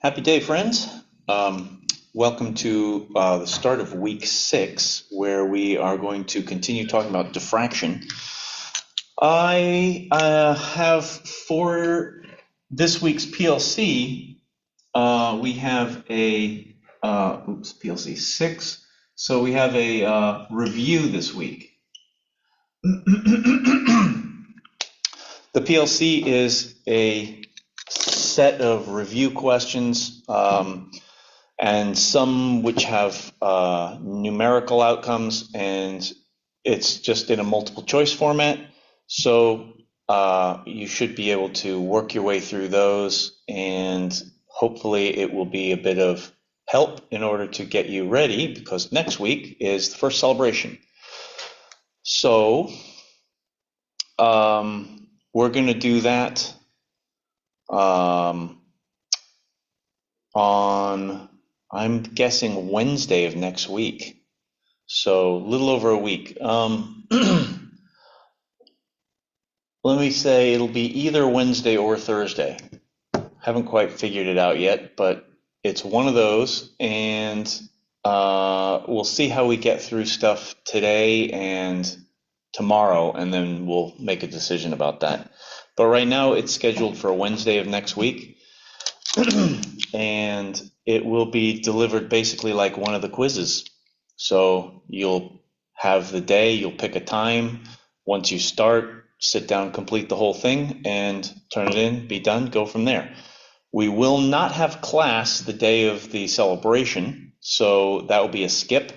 Happy day, friends. Welcome to the start of week 6, where we are going to continue talking about diffraction. I have for this week's PLC, we have a, PLC 6, so we have a review this week. The PLC is a set of review questions, and some which have numerical outcomes, and it's just in a multiple choice format. So you should be able to work your way through those, and hopefully it will be a bit of help in order to get you ready, because next week is the first celebration. So we're going to do that on, I'm guessing, Wednesday of next week. So a little over a week. Let me say it'll be either Wednesday or Thursday. Haven't quite figured it out yet, but it's one of those, and we'll see how we get through stuff today and tomorrow, and then we'll make a decision about that. But right now it's scheduled for Wednesday of next week, and it will be delivered basically like one of the quizzes. So you'll have the day, you'll pick a time. Once you start, sit down, complete the whole thing, and turn it in, be done, go from there. We will not have class the day of the celebration, so that will be a skip,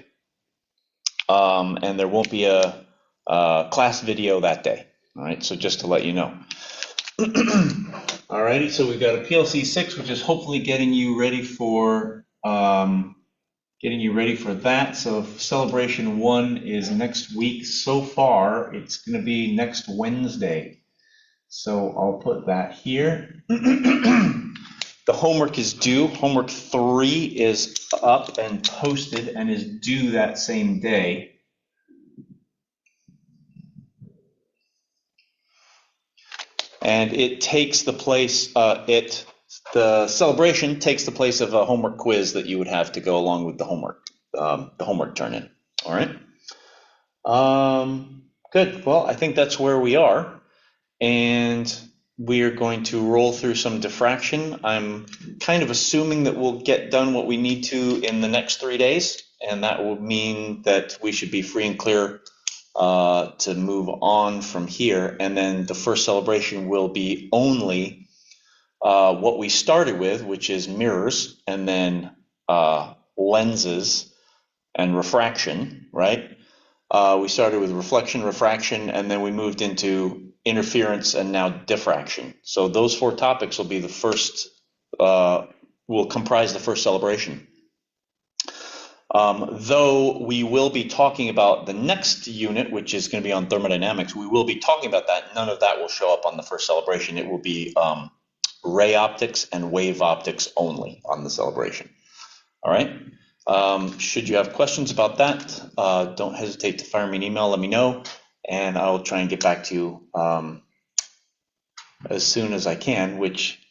and there won't be a class video that day. All right, so just to let you know. Alrighty, so we've got a PLC 6, which is hopefully getting you ready for that. So celebration 1 is next week. So far, it's going to be next Wednesday. So I'll put that here. The homework is due. Homework 3 is up and posted and is due that same day. And it takes the place, the celebration takes the place of a homework quiz that you would have to go along with the homework turn-in. All right. Good. Well, I think that's where we are, and we're going to roll through some diffraction. I'm kind of assuming that we'll get done what we need to in the next 3 days, and that will mean that we should be free and clear to move on from here. And then the first celebration will be only what we started with, which is mirrors, and then lenses and refraction, right? We started with reflection, refraction, and then we moved into interference and now diffraction. So those 4 topics will be the first, will comprise the first celebration. Though we will be talking about the next unit, which is going to be on thermodynamics, we will be talking about that. None of that will show up on the first celebration. It will be ray optics and wave optics only on the celebration. All right. Should you have questions about that, don't hesitate to fire me an email, let me know, and I'll try and get back to you as soon as I can, which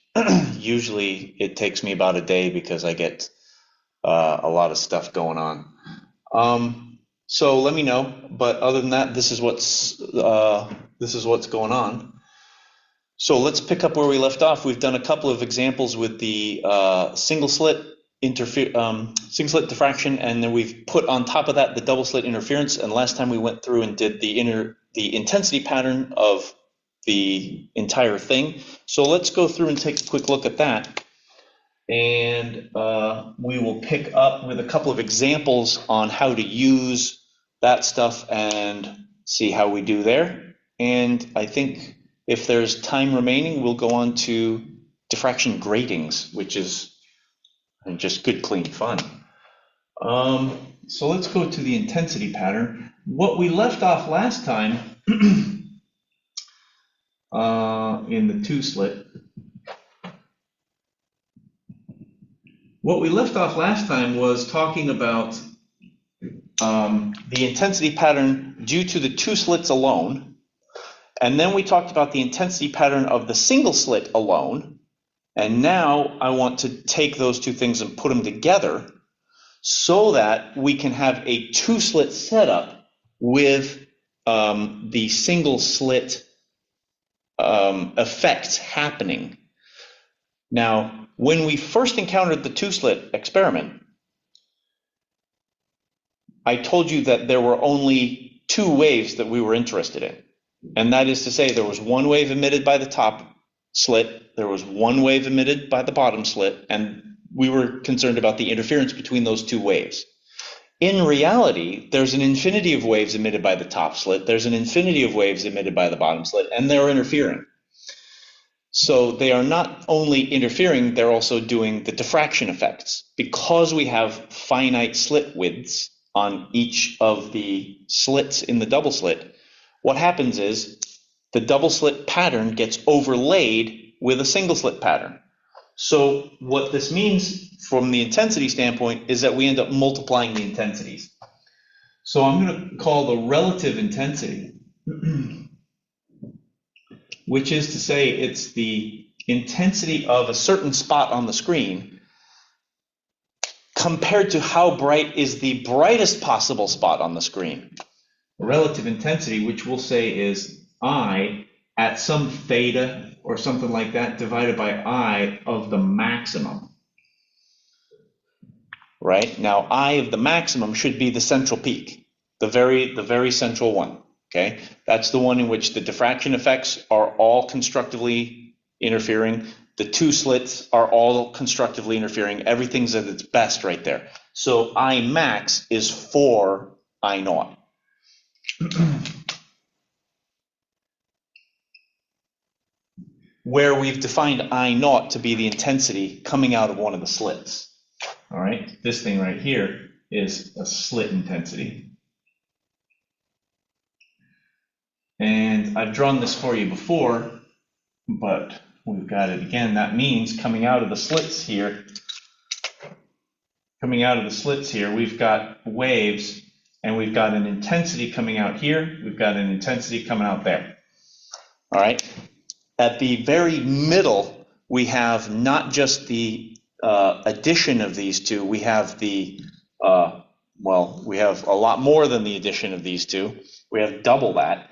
usually it takes me about a day because I get a lot of stuff going on. So let me know. But other than that, this is what's going on. So let's pick up where we left off. We've done a couple of examples with the single slit diffraction, and then we've put on top of that the double slit interference. And last time we went through and did the intensity pattern of the entire thing. So let's go through and take a quick look at that. And we will pick up with a couple of examples on how to use that stuff and see how we do there. And I think if there's time remaining, we'll go on to diffraction gratings, which is just good, clean fun. So let's go to the intensity pattern. What we left off last time in the 2-slit, what we left off last time was talking about the intensity pattern due to the 2 slits alone, and then we talked about the intensity pattern of the single slit alone, And now I want to take those two things and put them together so that we can have a two-slit setup with the single slit effects happening. Now, when we first encountered the two-slit experiment, I told you that there were only two waves that we were interested in. And that is to say, there was one wave emitted by the top slit, there was one wave emitted by the bottom slit, and we were concerned about the interference between those two waves. In reality, there's an infinity of waves emitted by the top slit, there's an infinity of waves emitted by the bottom slit, and they're interfering. So they are not only interfering, they're also doing the diffraction effects. Because we have finite slit widths on each of the slits in the double slit, what happens is the double slit pattern gets overlaid with a single slit pattern. So what this means from the intensity standpoint is that we end up multiplying the intensities. So I'm going to call the relative intensity, which is to say it's the intensity of a certain spot on the screen compared to how bright is the brightest possible spot on the screen. Relative intensity, which we'll say is I at some theta or something like that divided by I of the maximum. Right? Now I of the maximum should be the central peak, the very central one. Okay? That's the one in which the diffraction effects are all constructively interfering. The two slits are all constructively interfering. Everything's at its best right there. So I max is 4 I naught. Where we've defined I naught to be the intensity coming out of one of the slits. All right, this thing right here is a slit intensity. And I've drawn this for you before, but we've got it again. That means coming out of the slits here, we've got waves, and we've got an intensity coming out here. We've got an intensity coming out there. All right. At the very middle, we have not just the addition of these two. We have the, we have a lot more than the addition of these two. We have double that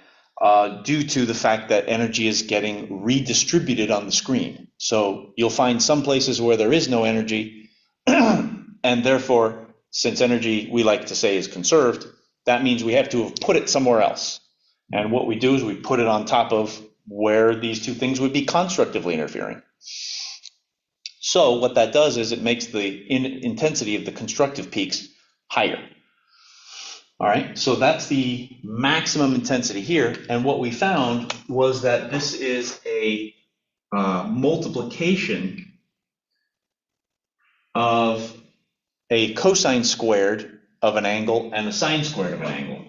due to the fact that energy is getting redistributed on the screen. So you'll find some places where there is no energy, and therefore, since energy, we like to say, is conserved, that means we have to have put it somewhere else. And what we do is we put it on top of where these two things would be constructively interfering. So what that does is it makes the intensity of the constructive peaks higher. All right, so that's the maximum intensity here. And what we found was that this is a multiplication of a cosine squared of an angle and a sine squared of an angle.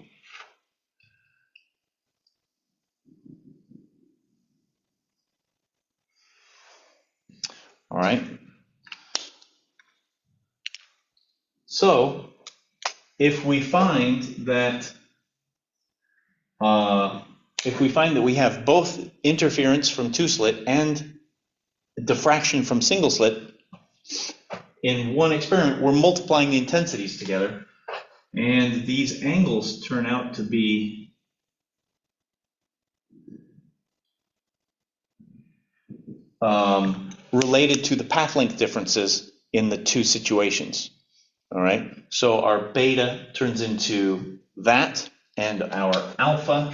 All right. So if we find that we have both interference from two slit and diffraction from single slit in one experiment, we're multiplying the intensities together, and these angles turn out to be related to the path length differences in the two situations. All right, so our beta turns into that, and our alpha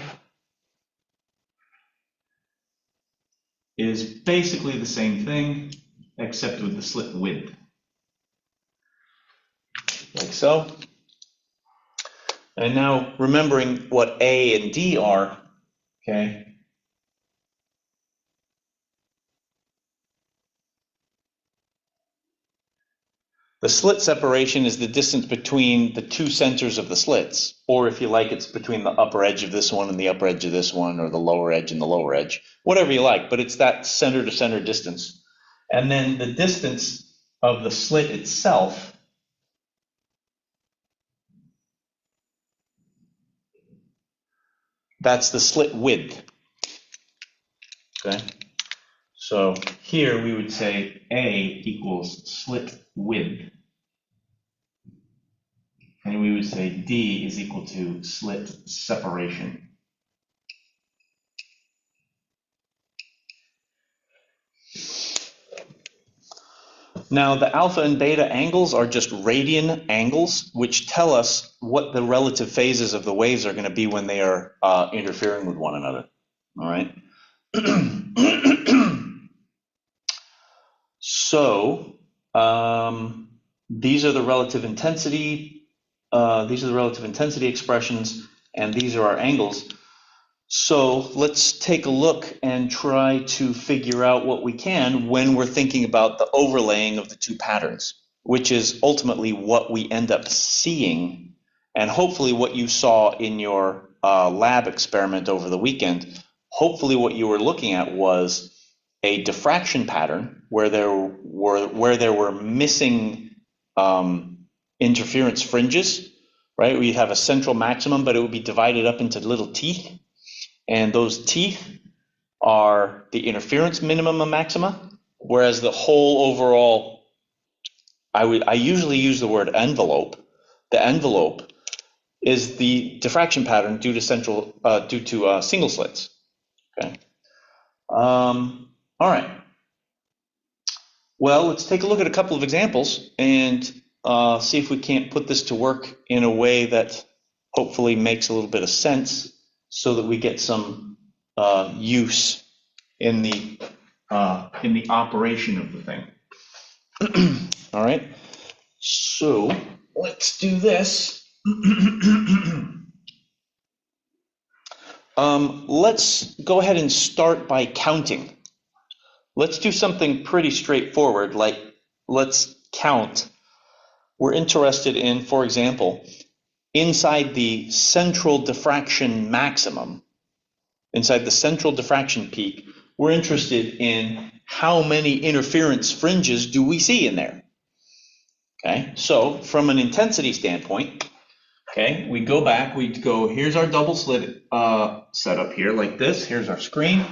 is basically the same thing, except with the slit width, like so. And now remembering what A and D are, okay, the slit separation is the distance between the two centers of the slits, or if you like, it's between the upper edge of this one and the upper edge of this one, or the lower edge and the lower edge, whatever you like, but it's that center to center distance. And then the distance of the slit itself that's the slit width. Okay, So here we would say A equals slit width, and we would say D is equal to slit separation. Now, the alpha and beta angles are just radian angles, which tell us what the relative phases of the waves are going to be when they are interfering with one another. All right. So these are the relative intensity. These are the relative intensity expressions, and these are our angles. So let's take a look and try to figure out what we can when we're thinking about the overlaying of the two patterns, which is ultimately what we end up seeing, and hopefully what you saw in your lab experiment over the weekend. Hopefully what you were looking at was a diffraction pattern where there were missing interference fringes, right? We have a central maximum, but it would be divided up into little teeth. And those teeth are the interference minimum and maxima, whereas the whole overall, I usually use the word envelope. The envelope is the diffraction pattern due to single slits. Okay. All right. Well, let's take a look at a couple of examples and see if we can't put this to work in a way that hopefully makes a little bit of sense, so that we get some use in the operation of the thing. All right, so let's do this. Let's go ahead and start by counting. Let's do something pretty straightforward, like let's count. We're interested in, for example, inside the central diffraction maximum, inside the central diffraction peak, we're interested in how many interference fringes do we see in there. Okay, so from an intensity standpoint, okay, we go back, we go, here's our double slit setup here, like this. Here's our screen.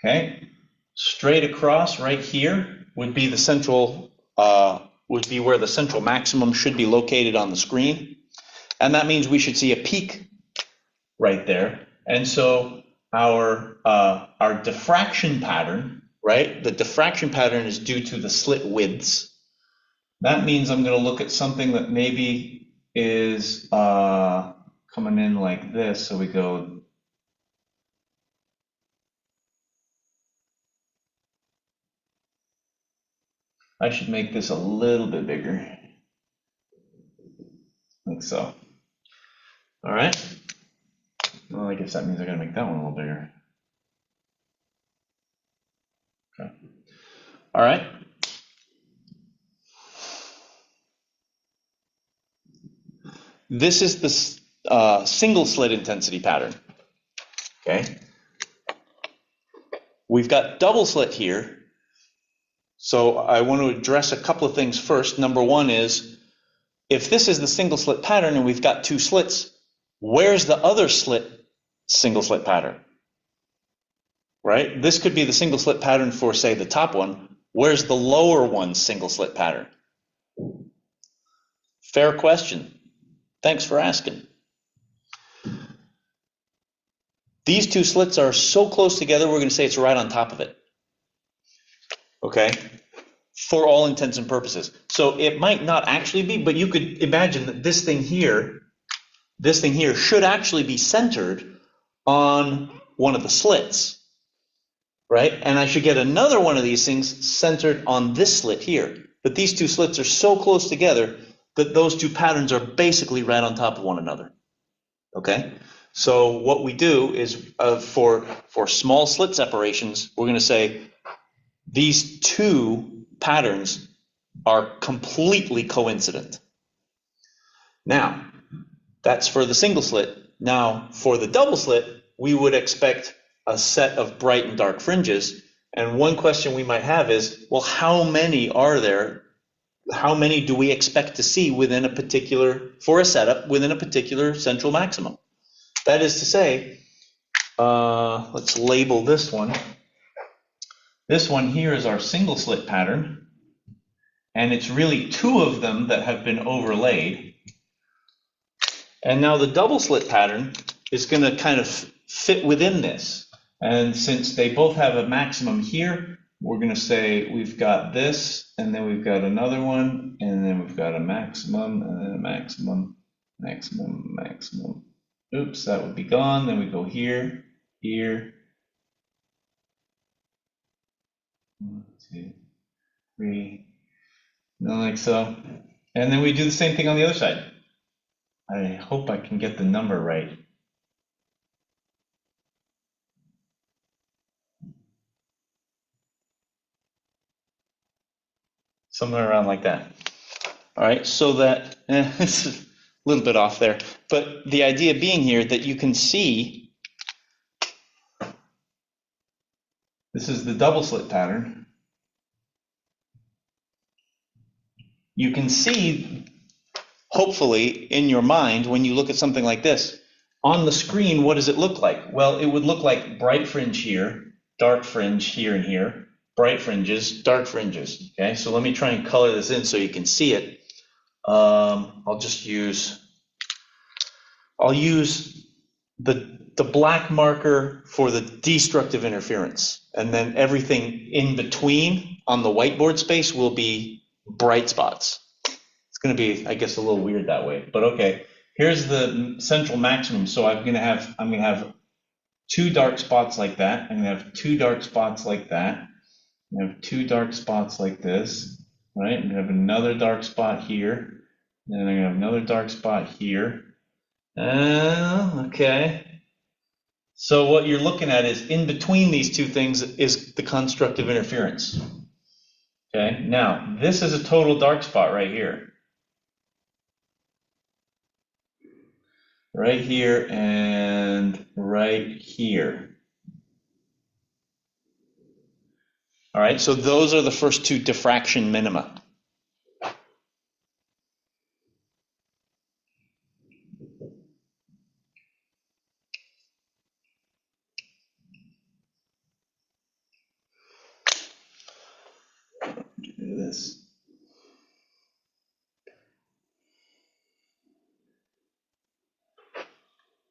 Okay, straight across right here would be the central, would be where the central maximum should be located on the screen. And that means we should see a peak right there. And so our diffraction pattern, right? The diffraction pattern is due to the slit widths. That means I'm going to look at something that maybe is coming in like this. So we go, I should make this a little bit bigger, like so. All right. Well, I guess that means I got to make that one a little bigger. Okay. All right. This is the single slit intensity pattern. Okay. We've got double slit here. So I want to address a couple of things first. Number one is, if this is the single slit pattern and we've got two slits, where's the other single slit pattern? Right? This could be the single slit pattern for, say, the top one. Where's the lower one's single slit pattern? Fair question. Thanks for asking. These two slits are so close together, we're going to say it's right on top of it. Okay? For all intents and purposes. So it might not actually be, but you could imagine that this thing here should actually be centered on one of the slits, right? And I should get another one of these things centered on this slit here. But these two slits are so close together that those two patterns are basically right on top of one another. Okay? So what we do is for small slit separations, we're going to say these two patterns are completely coincident. Now, that's for the single slit. Now, for the double slit, we would expect a set of bright and dark fringes. And one question we might have is, well, how many are there? How many do we expect to see within a particular, for a setup, within a particular central maximum? That is to say, Let's label this one. This one here is our single slit pattern, and it's really two of them that have been overlaid. And now the double slit pattern is going to kind of fit within this. And since they both have a maximum here, we're going to say we've got this, and then we've got another one, and then we've got a maximum, and then a maximum, maximum, maximum. Oops, that would be gone. Then we go here, here. 1, 2, 3, like so. And then we do the same thing on the other side. I hope I can get the number right. Somewhere around like that. All right, so that, this is a little bit off there, but the idea being here that you can see, this is the double slit pattern. You can see, hopefully, in your mind, when you look at something like this, on the screen, what does it look like? Well, it would look like bright fringe here, dark fringe here and here, bright fringes, dark fringes. Okay, so let me try and color this in so you can see it. I'll use the black marker for the destructive interference, and then everything in between on the whiteboard space will be bright spots. It's going to be, I guess, a little weird that way, but okay. Here's the central maximum. So I'm going to have two dark spots like that. I'm going to have two dark spots like that. I'm going to have two dark spots like this, right? I'm going to have another dark spot here. And then I'm going to have another dark spot here. Okay. So what you're looking at is in between these two things is the constructive interference. Okay. Now, this is a total dark spot right here. Right here and right here. All right, so those are the first two diffraction minima. Do this.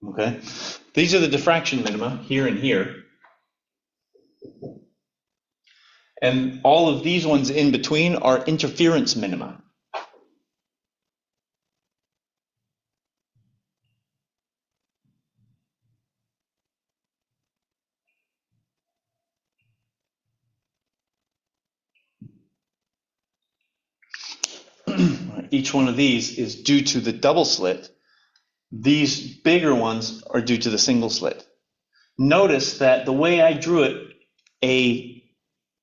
Okay, these are the diffraction minima here and here. And all of these ones in between are interference minima. Each one of these is due to the double slit. These bigger ones are due to the single slit. Notice that the way I drew it, a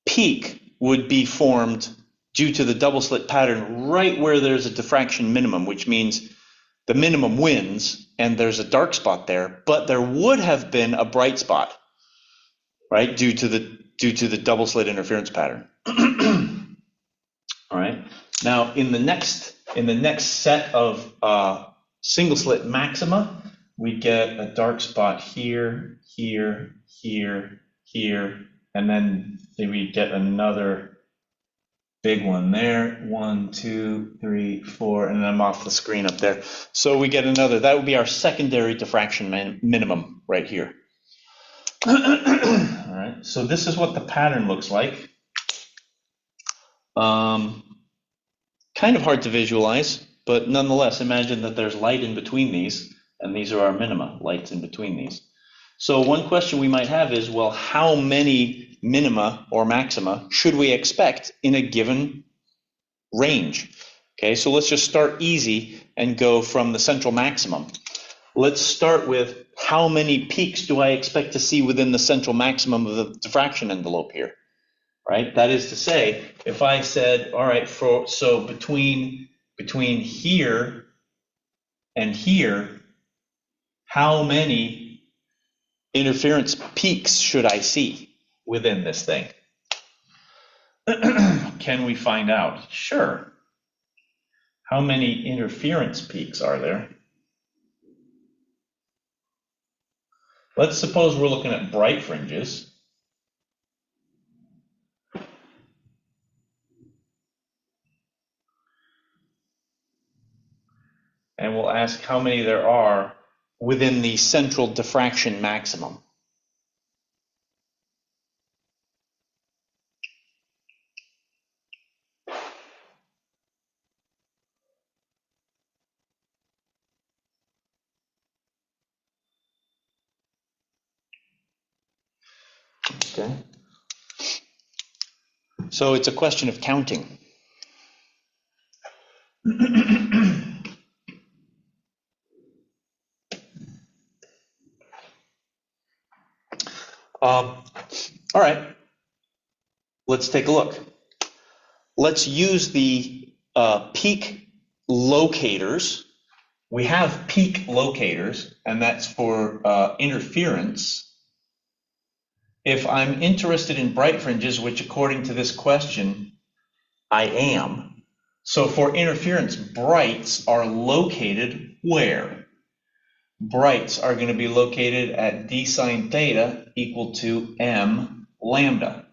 peak would be formed due to the double slit pattern right where there's a diffraction minimum, which means the minimum wins and there's a dark spot there, but there would have been a bright spot, right, due to the double slit interference pattern. All right. Now in the next set of single slit maxima, we get a dark spot here, here, here, here, and then we get another big one there. 1, 2, 3, 4, and I'm off the screen up there. So we get another. That would be our secondary diffraction minimum right here. All right. So this is what the pattern looks like. Kind of hard to visualize, but nonetheless, imagine that there's light in between these, and these are our minima, lights in between these. So one question we might have is, well, how many minima or maxima should we expect in a given range? Okay, so let's just start easy and go from the central maximum. Let's start with how many peaks do I expect to see within the central maximum of the diffraction envelope here? Right? That is to say, if I said, all right, so between here and here, how many interference peaks should I see within this thing? Can we find out? Sure. How many interference peaks are there? Let's suppose we're looking at bright fringes. And we'll ask how many there are within the central diffraction maximum. Okay. So it's a question of counting. All right, let's take a look. Let's use the peak locators. We have peak locators, and that's for interference. If I'm interested in bright fringes, which according to this question, I am. So for interference, brights are located where? Brights are going to be located at d sine theta equal to m lambda.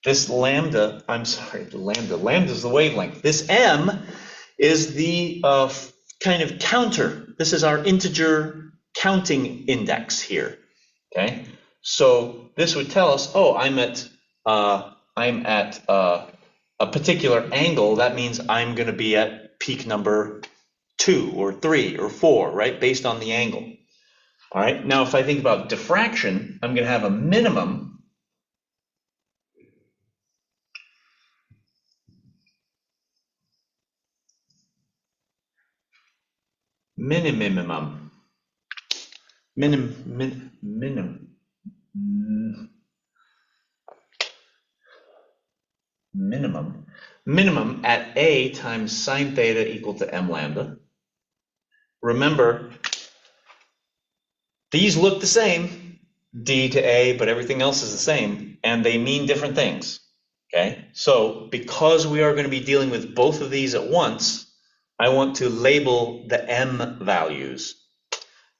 This lambda, lambda is the wavelength. This m is the kind of counter. This is our integer counting index here, okay? So this would tell us, oh, I'm at a particular angle. That means I'm going to be at peak number 2 or 3 or 4, right, based on the angle. All right, now if I think about diffraction, I'm going to have a minimum minimum at a times sine theta equal to m lambda. Remember, these look the same, d to a, but everything else is the same, and they mean different things, okay? So because we are going to be dealing with both of these at once, I want to label the m values.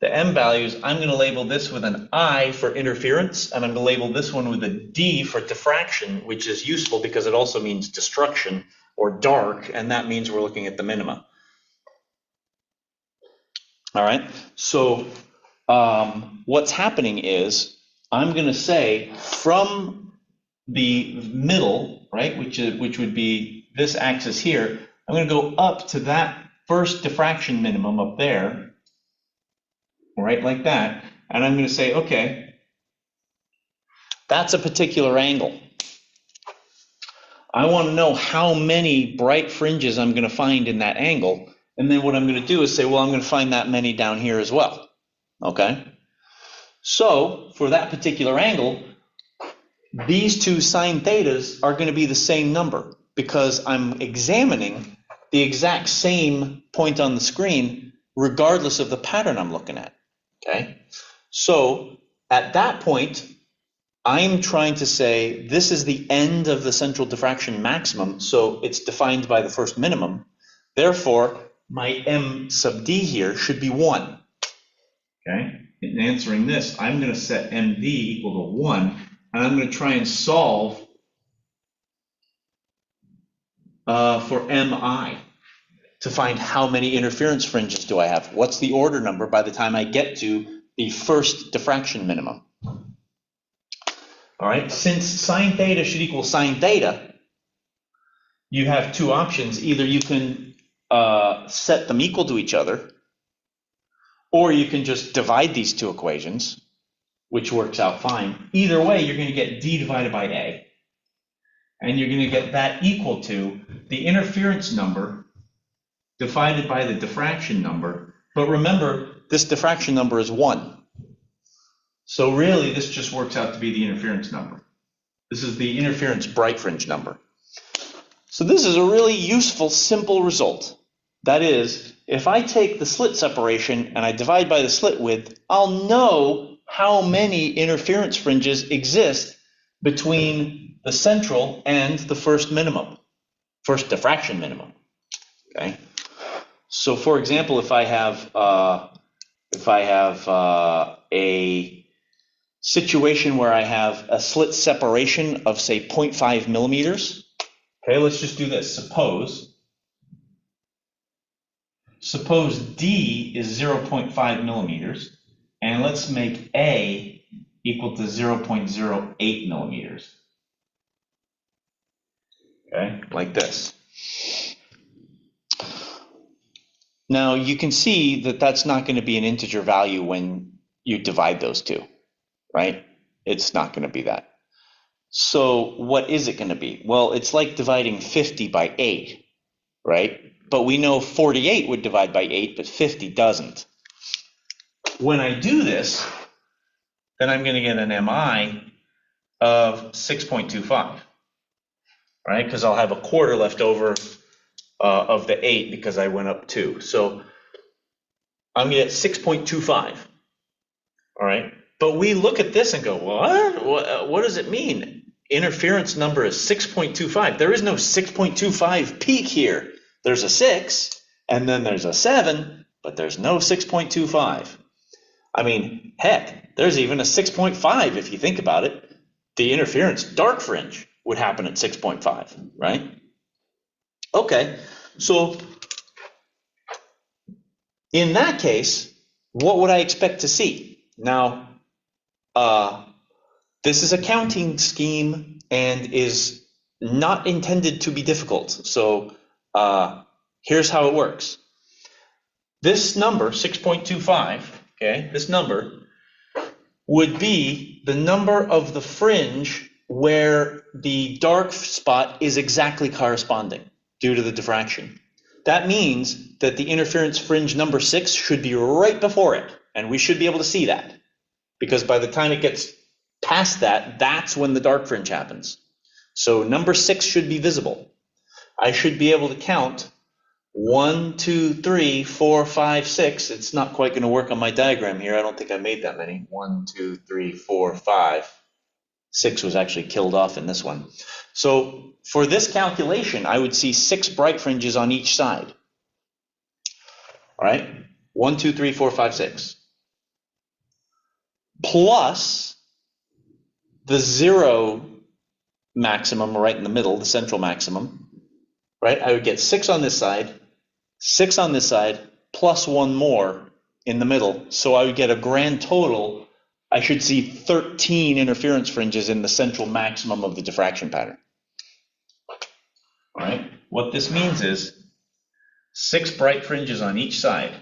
The m values, I'm going to label this with an I for interference, and I'm going to label this one with a D for diffraction, which is useful because it also means destruction or dark, and that means we're looking at the minima. All right, so what's happening is I'm going to say from the middle, right, which would be this axis here, I'm going to go up to that first diffraction minimum up there, right, like that, and I'm going to say, okay, that's a particular angle. I want to know how many bright fringes I'm going to find in that angle, and then what I'm going to do is say, well, I'm going to find that many down here as well, okay? So for that particular angle, these two sine thetas are going to be the same number because I'm examining the exact same point on the screen regardless of the pattern I'm looking at, okay? So at that point, I'm trying to say this is the end of the central diffraction maximum, so it's defined by the first minimum. Therefore, my m sub d here should be 1, okay? In answering this, I'm going to set md equal to 1, and I'm going to try and solve for mi to find how many interference fringes do I have. What's the order number by the time I get to the first diffraction minimum? All right, since sine theta should equal sine theta, you have two options. Either you can set them equal to each other, or you can just divide these two equations, which works out fine. Either way, you're going to get d divided by a, and you're going to get that equal to the interference number divided by the diffraction number. But remember, this diffraction number is 1. So really, this just works out to be the interference number. This is the interference bright fringe number. So this is a really useful, simple result. That is, if I take the slit separation and I divide by the slit width, I'll know how many interference fringes exist between the central and the first minimum, first diffraction minimum, okay? So for example, if I have a situation where I have a slit separation of, say, 0.5 millimeters. Okay, let's just do this. Suppose D is 0.5 millimeters, and let's make A equal to 0.08 millimeters. Okay, like this. Now you can see that that's not going to be an integer value when you divide those two, right? It's not going to be that. So what is it going to be? Well, it's like dividing 50 by 8, right? But we know 48 would divide by 8, but 50 doesn't. When I do this, then I'm going to get an MI of 6.25, right? Because I'll have a quarter left over of the 8 because I went up 2. So I'm going to get 6.25, all right? But we look at this and go, what does it mean? Interference number is 6.25. There is no 6.25 peak here. There's a 6, and then there's a 7, but there's no 6.25. I mean, heck, there's even a 6.5 if you think about it. The interference dark fringe would happen at 6.5, right? Okay, so in that case, what would I expect to see? Now, this is a counting scheme and is not intended to be difficult. So here's how it works. This number, 6.25, okay, this number would be the number of the fringe where the dark spot is exactly corresponding due to the diffraction. That means that the interference fringe number 6 should be right before it, and we should be able to see that, because by the time it gets past that, that's when the dark fringe happens. So number 6 should be visible. I should be able to count 1, 2, 3, 4, 5, 6. It's not quite going to work on my diagram here. I don't think I made that many. 1, 2, 3, 4, 5. 6 was actually killed off in this one. So for this calculation, I would see 6 bright fringes on each side. All right, 1, 2, 3, 4, 5, 6. Plus the 0 maximum right in the middle, the central maximum, right? I would get 6 on this side, 6 on this side, plus 1 more in the middle. So I would get a grand total. I should see 13 interference fringes in the central maximum of the diffraction pattern. All right, what this means is 6 bright fringes on each side.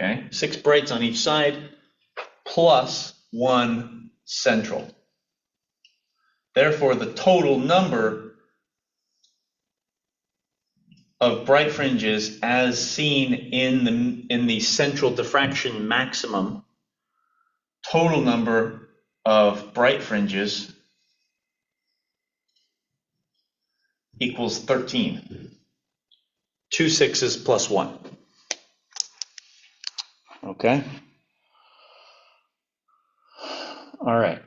Okay, 6 brights on each side, plus 1 central. Therefore, the total number of bright fringes as seen in the central diffraction maximum, total number of bright fringes equals 13. 2 6s plus 1. Okay. All right.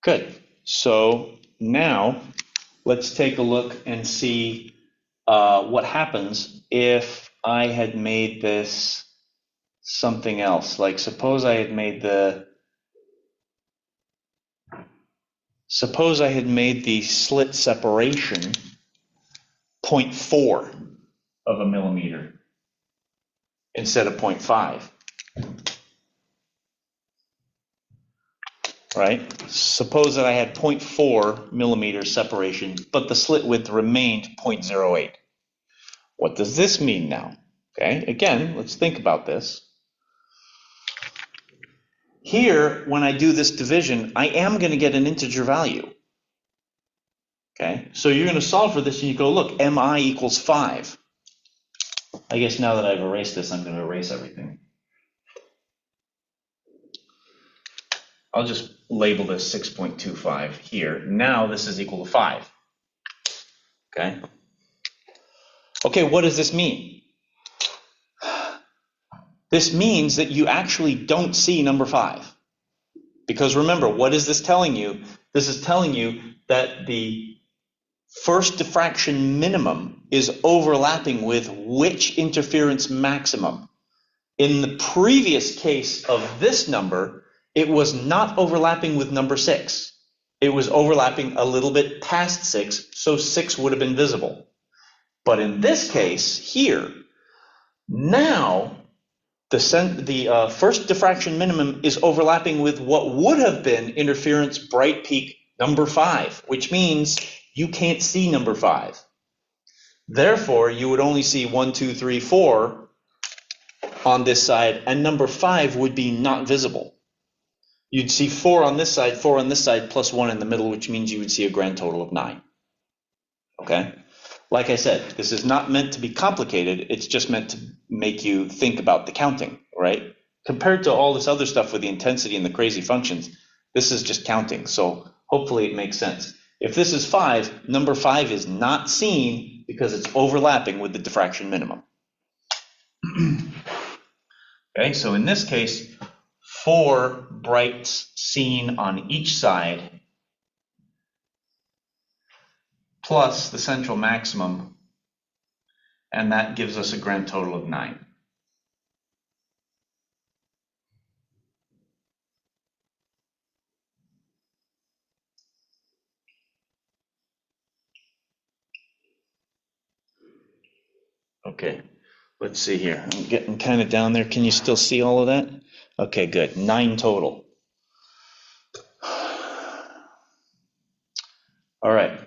Good. So now let's take a look and see what happens if I had made this something else. Like suppose I had made the slit separation 0.4 of a millimeter instead of 0.5. Right? Suppose that I had 0.4 millimeters separation, but the slit width remained 0.08. What does this mean now? Okay, again, let's think about this. Here, when I do this division, I am going to get an integer value. Okay, so you're going to solve for this and you go, look, mi equals 5. I guess now that I've erased this, I'm going to erase everything. I'll just label this 6.25 here. Now this is equal to 5. Okay. Okay, what does this mean? This means that you actually don't see number 5. Because remember, what is this telling you? This is telling you that the first diffraction minimum is overlapping with which interference maximum? In the previous case of this number, it was not overlapping with number 6. It was overlapping a little bit past 6, so 6 would have been visible. But in this case here, now the first diffraction minimum is overlapping with what would have been interference bright peak number 5, which means you can't see number 5. Therefore, you would only see 1, 2, 3, 4 on this side, and number 5 would be not visible. You'd see 4 on this side, 4 on this side, plus 1 in the middle, which means you would see a grand total of 9. Okay? Like I said, this is not meant to be complicated. It's just meant to make you think about the counting, right? Compared to all this other stuff with the intensity and the crazy functions, this is just counting. So hopefully it makes sense. If this is 5, number 5 is not seen because it's overlapping with the diffraction minimum. Okay, so in this case, 4 brights seen on each side plus the central maximum, and that gives us a grand total of 9. Okay, let's see here. I'm getting kind of down there. Can you still see all of that? Okay, good. 9 total. All right.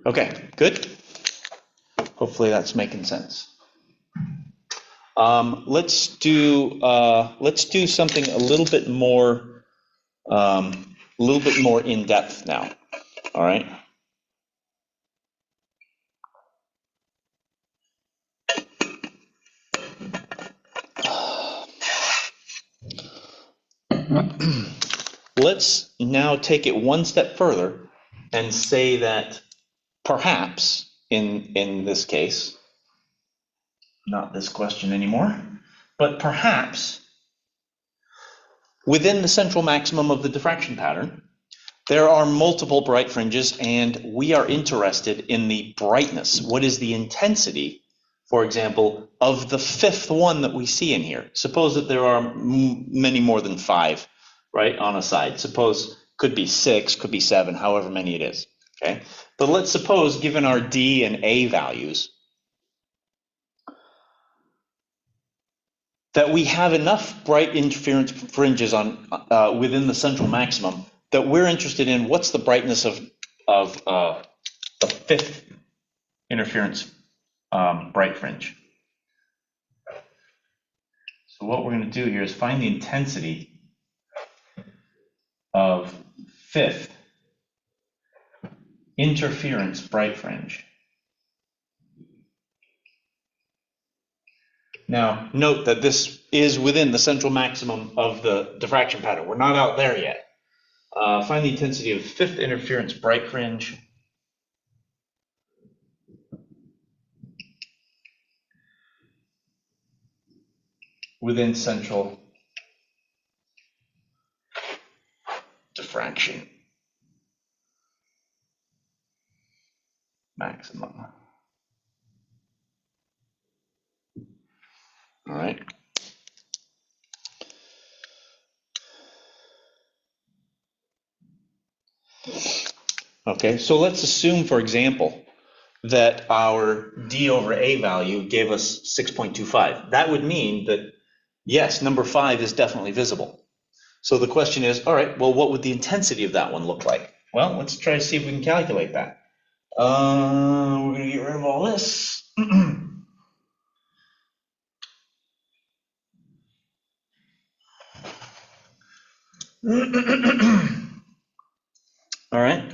Okay, good. Hopefully that's making sense. Let's do something a little bit more in depth now. All right. Let's now take it one step further and say that perhaps in this case, not this question anymore, but perhaps within the central maximum of the diffraction pattern, there are multiple bright fringes, and we are interested in the brightness. What is the intensity, for example, of the 5th one that we see in here? Suppose that there are many more than 5, right, on a side. Suppose could be 6, could be 7, however many it is. Okay, but let's suppose, given our D and A values, that we have enough bright interference fringes on within the central maximum that we're interested in what's the brightness of the 5th interference bright fringe. So what we're going to do here is find the intensity of 5th interference bright fringe. Now, note that this is within the central maximum of the diffraction pattern. We're not out there yet. Find the intensity of 5th interference bright fringe. Within central diffraction maximum. All right. Okay, so let's assume, for example, that our D over A value gave us 6.25. That would mean that, yes, number 5 is definitely visible. So the question is, all right, well, what would the intensity of that one look like? Well, let's try to see if we can calculate that. We're going to get rid of all this. All right.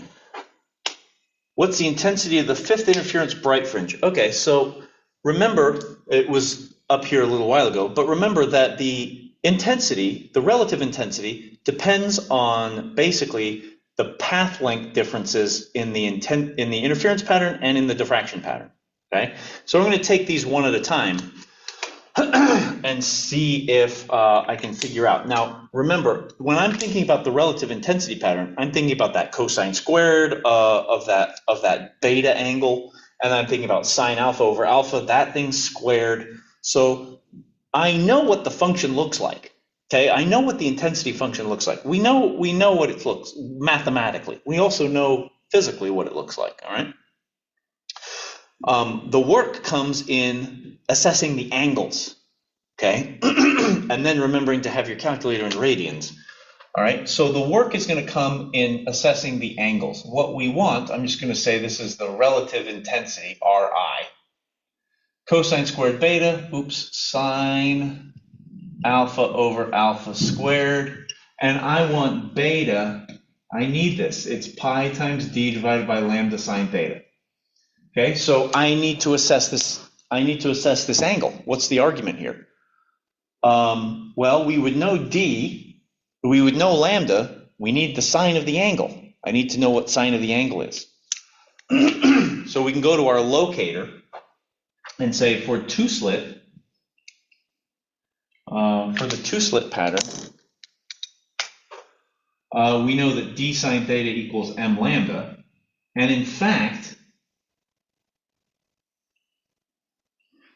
What's the intensity of the 5th interference bright fringe? Okay, so remember, it was up here a little while ago, but remember that the intensity, the relative intensity, depends on basically the path length differences in the interference pattern and in the diffraction pattern. Okay, so we're going to take these one at a time. and see if I can figure out. Now, remember, when I'm thinking about the relative intensity pattern, I'm thinking about that cosine squared of that beta angle, and I'm thinking about sine alpha over alpha, that thing squared. So I know what the function looks like. Okay, I know what the intensity function looks like. We know what it looks mathematically. We also know physically what it looks like. All right. The work comes in assessing the angles. Okay, and then remembering to have your calculator in radians. All right, so the work is going to come in assessing the angles. What we want, I'm just going to say this is the relative intensity, Ri. Cosine squared beta, sine alpha over alpha squared. And I want beta, I need this. It's pi times d divided by lambda sine theta. Okay, so I need to assess this. I need to assess this angle. What's the argument here? Well, we would know d, we would know lambda, we need the sine of the angle. I need to know what sine of the angle is. So we can go to our locator and say for two-slit, for the two-slit pattern, we know that d sine theta equals m lambda, and in fact,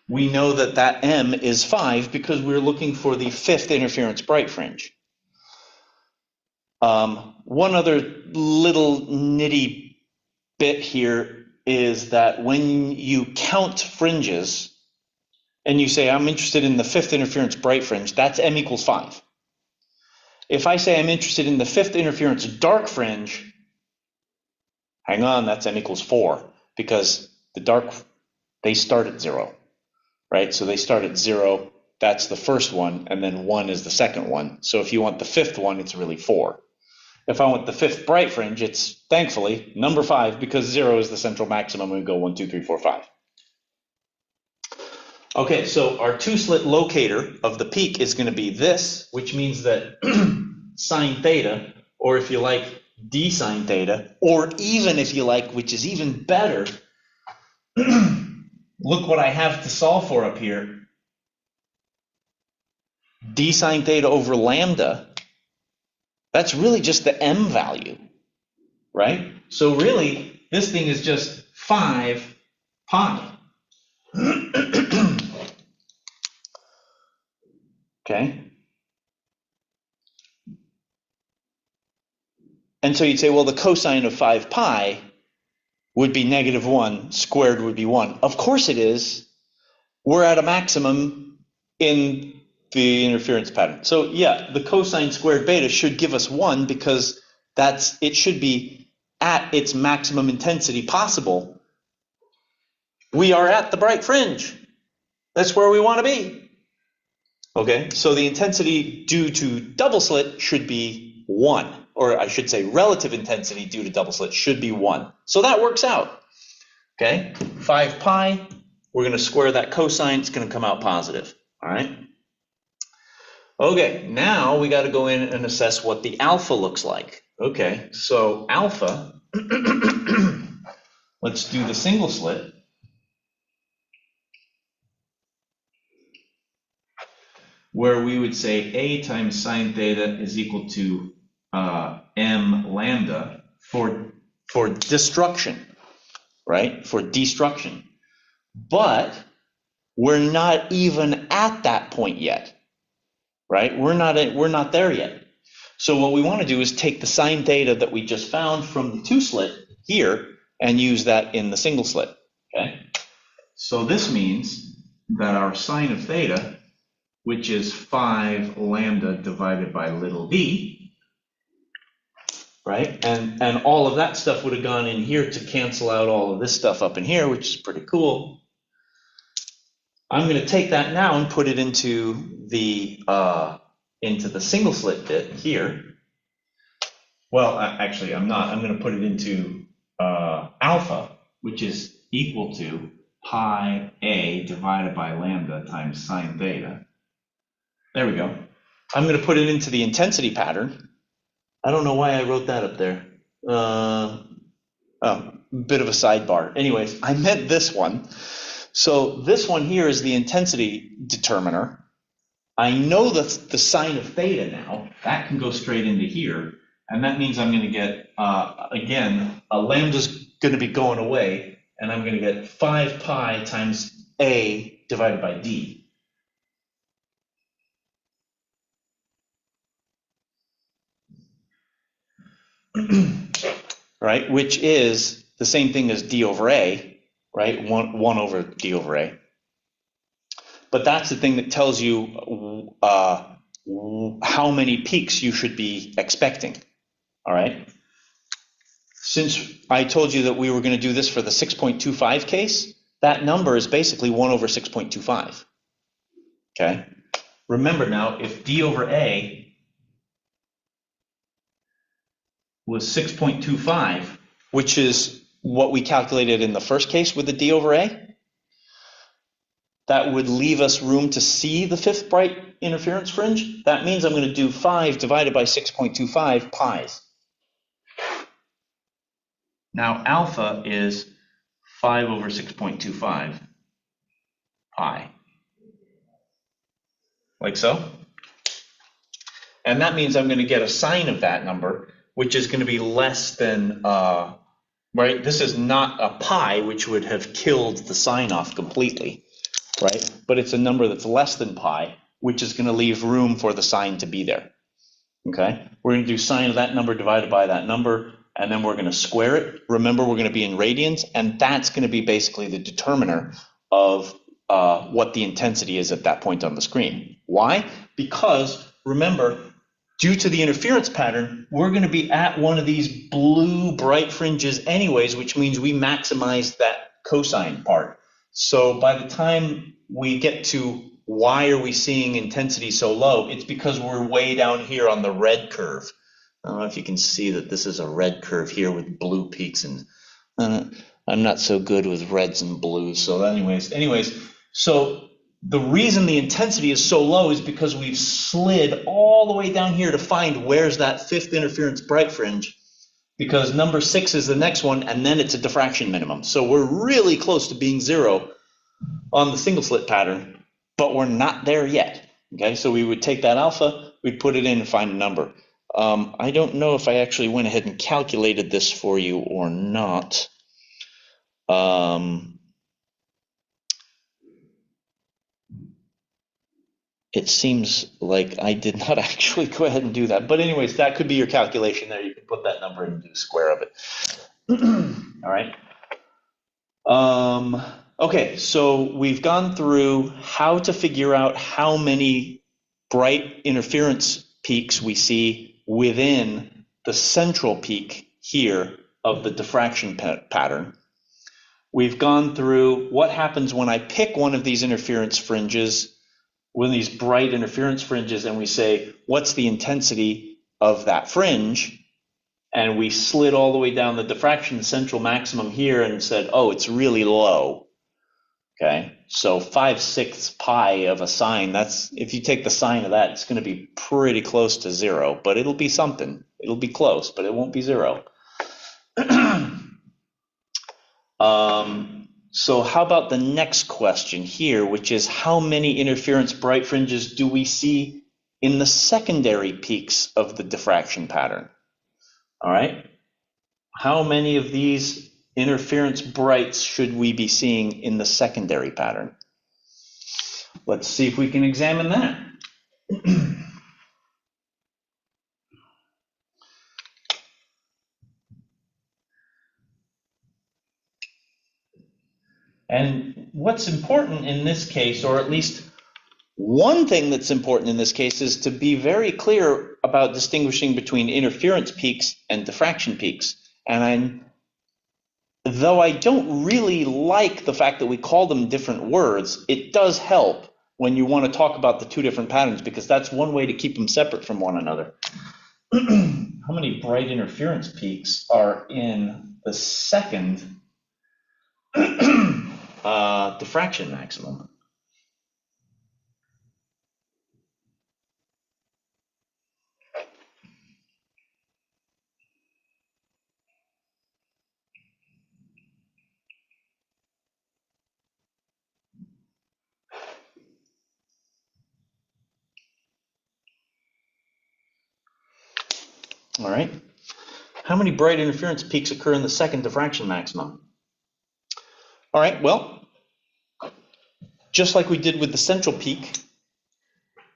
we know that that m is 5 because we're looking for the fifth interference bright fringe. One other little nitty bit here is that when you count fringes and you say, I'm interested in the fifth interference bright fringe, that's m equals 5. If I say I'm interested in the fifth interference dark fringe, hang on, that's m equals 4 because the dark, they start at 0, right? So they start at 0, that's the first one, and then 1 is the second one. So if you want the fifth one, it's really 4. If I want the fifth bright fringe, it's thankfully number 5 because 0 is the central maximum and we go 1, 2, 3, 4, 5. Okay, so our two-slit locator of the peak is going to be this, which means that sine theta, or if you like, d sine theta, or even if you like, which is even better, look what I have to solve for up here. D sine theta over lambda, that's really just the m value, right? So really, this thing is just 5 pi. Okay. And so you'd say, well, the cosine of 5 pi would be -1, squared would be 1. Of course it is. We're at a maximum in the interference pattern. So yeah, the cosine squared beta should give us 1 because it should be at its maximum intensity possible. We are at the bright fringe. That's where we want to be. Okay, so the intensity due to double slit should be 1. Or I should say relative intensity due to double slit should be 1. So that works out. Okay, 5 pi, we're going to square that cosine, it's going to come out positive. All right. Okay, now we got to go in and assess what the alpha looks like. Okay, so alpha, let's do the single slit. Where we would say a times sine theta is equal to m lambda for destruction, right? For destruction. But we're not even at that point yet, right? We're not there yet. So what we want to do is take the sine theta that we just found from the two slit here and use that in the single slit, okay? So this means that our sine of theta, which is 5 lambda divided by little d, right? And all of that stuff would have gone in here to cancel out all of this stuff up in here, which is pretty cool. I'm going to take that now and put it into the single slit bit here. Well, actually, I'm not. I'm going to put it into alpha, which is equal to pi a divided by lambda times sine theta. There we go. I'm going to put it into the intensity pattern. I don't know why I wrote that up there. Bit of a sidebar. Anyways, I meant this one. So this one here is the intensity determiner. I know the sine of theta now. That can go straight into here. And that means I'm going to get, again, a lambda's going to be going away. And I'm going to get 5 pi times A divided by D. Right? Which is the same thing as D over A, right? 1 over D over A. But that's the thing that tells you how many peaks you should be expecting, all right? Since I told you that we were going to do this for the 6.25 case, that number is basically 1 over 6.25, okay? Remember now, if D over A was 6.25, which is what we calculated in the first case with the D over A, that would leave us room to see the fifth bright interference fringe. That means I'm going to do 5 divided by 6.25 pi's. Now alpha is 5 over 6.25 pi. Like so. And that means I'm going to get a sine of that number, which is going to be less than, right? This is not a pi, which would have killed the sine off completely, right? But it's a number that's less than pi, which is going to leave room for the sine to be there, okay? We're going to do sine of that number divided by that number, and then we're going to square it. Remember, we're going to be in radians, and that's going to be basically the determiner of what the intensity is at that point on the screen. Why? Because, remember, due to the interference pattern, we're going to be at one of these blue bright fringes anyways, which means we maximize that cosine part. So by the time we get to why are we seeing intensity so low, it's because we're way down here on the red curve. I don't know if you can see that this is a red curve here with blue peaks, and I'm not so good with reds and blues. So anyways, so the reason the intensity is so low is because we've slid all the way down here to find where's that fifth interference bright fringe, because number 6 is the next one, and then it's a diffraction minimum. So we're really close to being 0 on the single slit pattern, but we're not there yet. Okay, so we would take that alpha, we'd put it in and find a number. I don't know if I actually went ahead and calculated this for you or not. It seems like I did not actually go ahead and do that. But anyways, that could be your calculation there. You can put that number in and do the square of it. All right. Okay, so we've gone through how to figure out how many bright interference peaks we see within the central peak here of the diffraction pattern. We've gone through what happens when I pick one of these interference fringes, one of these bright interference fringes, and we say, what's the intensity of that fringe? And we slid all the way down the diffraction central maximum here and said, oh, it's really low. Okay, so 5/6 pi of a sine, that's, if you take the sine of that, it's going to be pretty close to 0, but it'll be something. It'll be close, but it won't be 0. So how about the next question here, which is how many interference bright fringes do we see in the secondary peaks of the diffraction pattern? All right, how many of these interference brights should we be seeing in the secondary pattern? Let's see if we can examine that. And what's important in this case, or at least one thing that's important in this case, is to be very clear about distinguishing between interference peaks and diffraction peaks. And though I don't really like the fact that we call them different words, it does help when you want to talk about the two different patterns, because that's one way to keep them separate from one another. How many bright interference peaks are in the second diffraction maximum? All right. How many bright interference peaks occur in the second diffraction maximum? All right, well, just like we did with the central peak,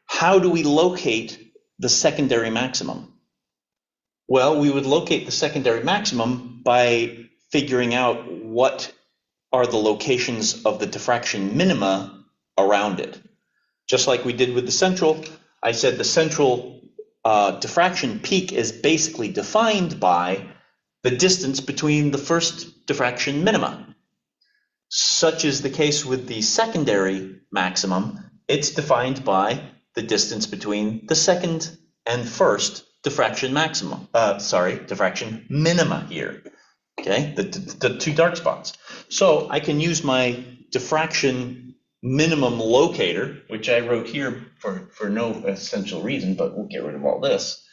how do we locate the secondary maximum? Well, we would locate the secondary maximum by figuring out what are the locations of the diffraction minima around it. Just like we did with the central, I said the central diffraction peak is basically defined by the distance between the first diffraction minima. Such is the case with the secondary maximum. It's defined by the distance between the second and first diffraction maximum. Diffraction minima here. Okay, the two dark spots. So I can use my diffraction minimum locator, which I wrote here for no essential reason, but we'll get rid of all this.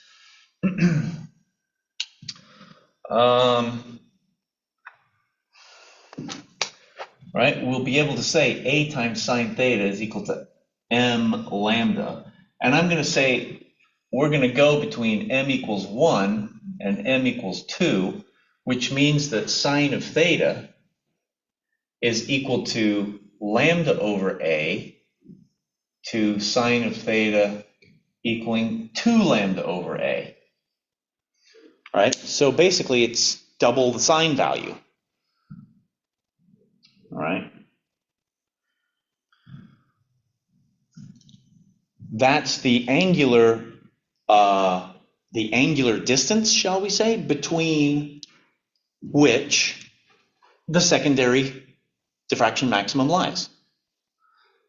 Right, we'll be able to say A times sine theta is equal to m lambda. And I'm going to say we're going to go between m equals 1 and m equals 2, which means that sine of theta is equal to lambda over A to sine of theta equaling 2 lambda over A. All right, so basically it's double the sine value. All right. That's the angular distance, shall we say, between which the secondary diffraction maximum lies.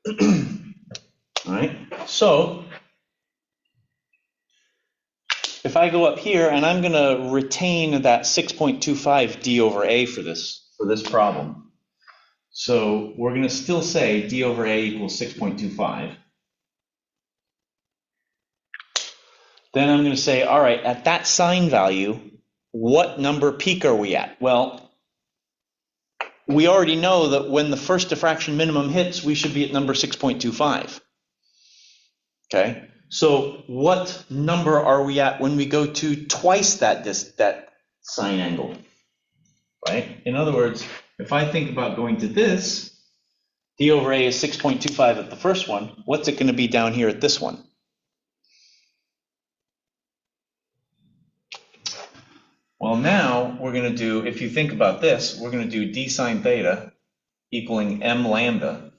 All right. So if I go up here and I'm going to retain that 6.25 d over a for this problem. So we're going to still say d over a equals 6.25. Then I'm going to say, all right, at that sine value, what number peak are we at? Well, we already know that when the first diffraction minimum hits, we should be at number 6.25. Okay, so what number are we at when we go to twice that sine angle? Right? In other words, if I think about going to this, d over a is 6.25 at the first one. What's it going to be down here at this one? Well, now we're going to do, if you think about this, we're going to do d sine theta equaling m lambda.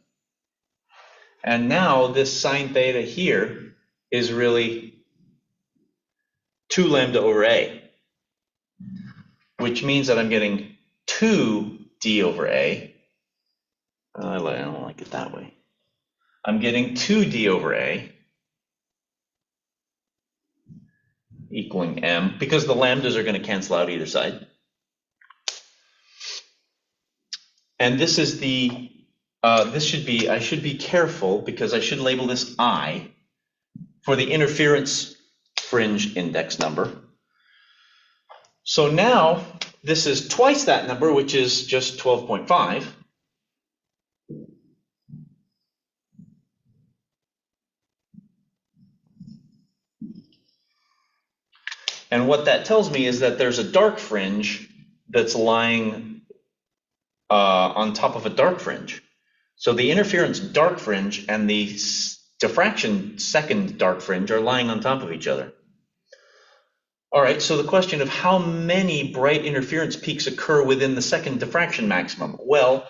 And now this sine theta here is really 2 lambda over a, which means that I'm getting 2 d over a. I don't like it that way. I'm getting 2d over a equaling m, because the lambdas are going to cancel out either side. And this is the, I should be careful because I should label this I for the interference fringe index number. So now this is twice that number, which is just 12.5. And what that tells me is that there's a dark fringe that's lying on top of a dark fringe. So the interference dark fringe and the diffraction second dark fringe are lying on top of each other. All right, so the question of how many bright interference peaks occur within the second diffraction maximum? Well,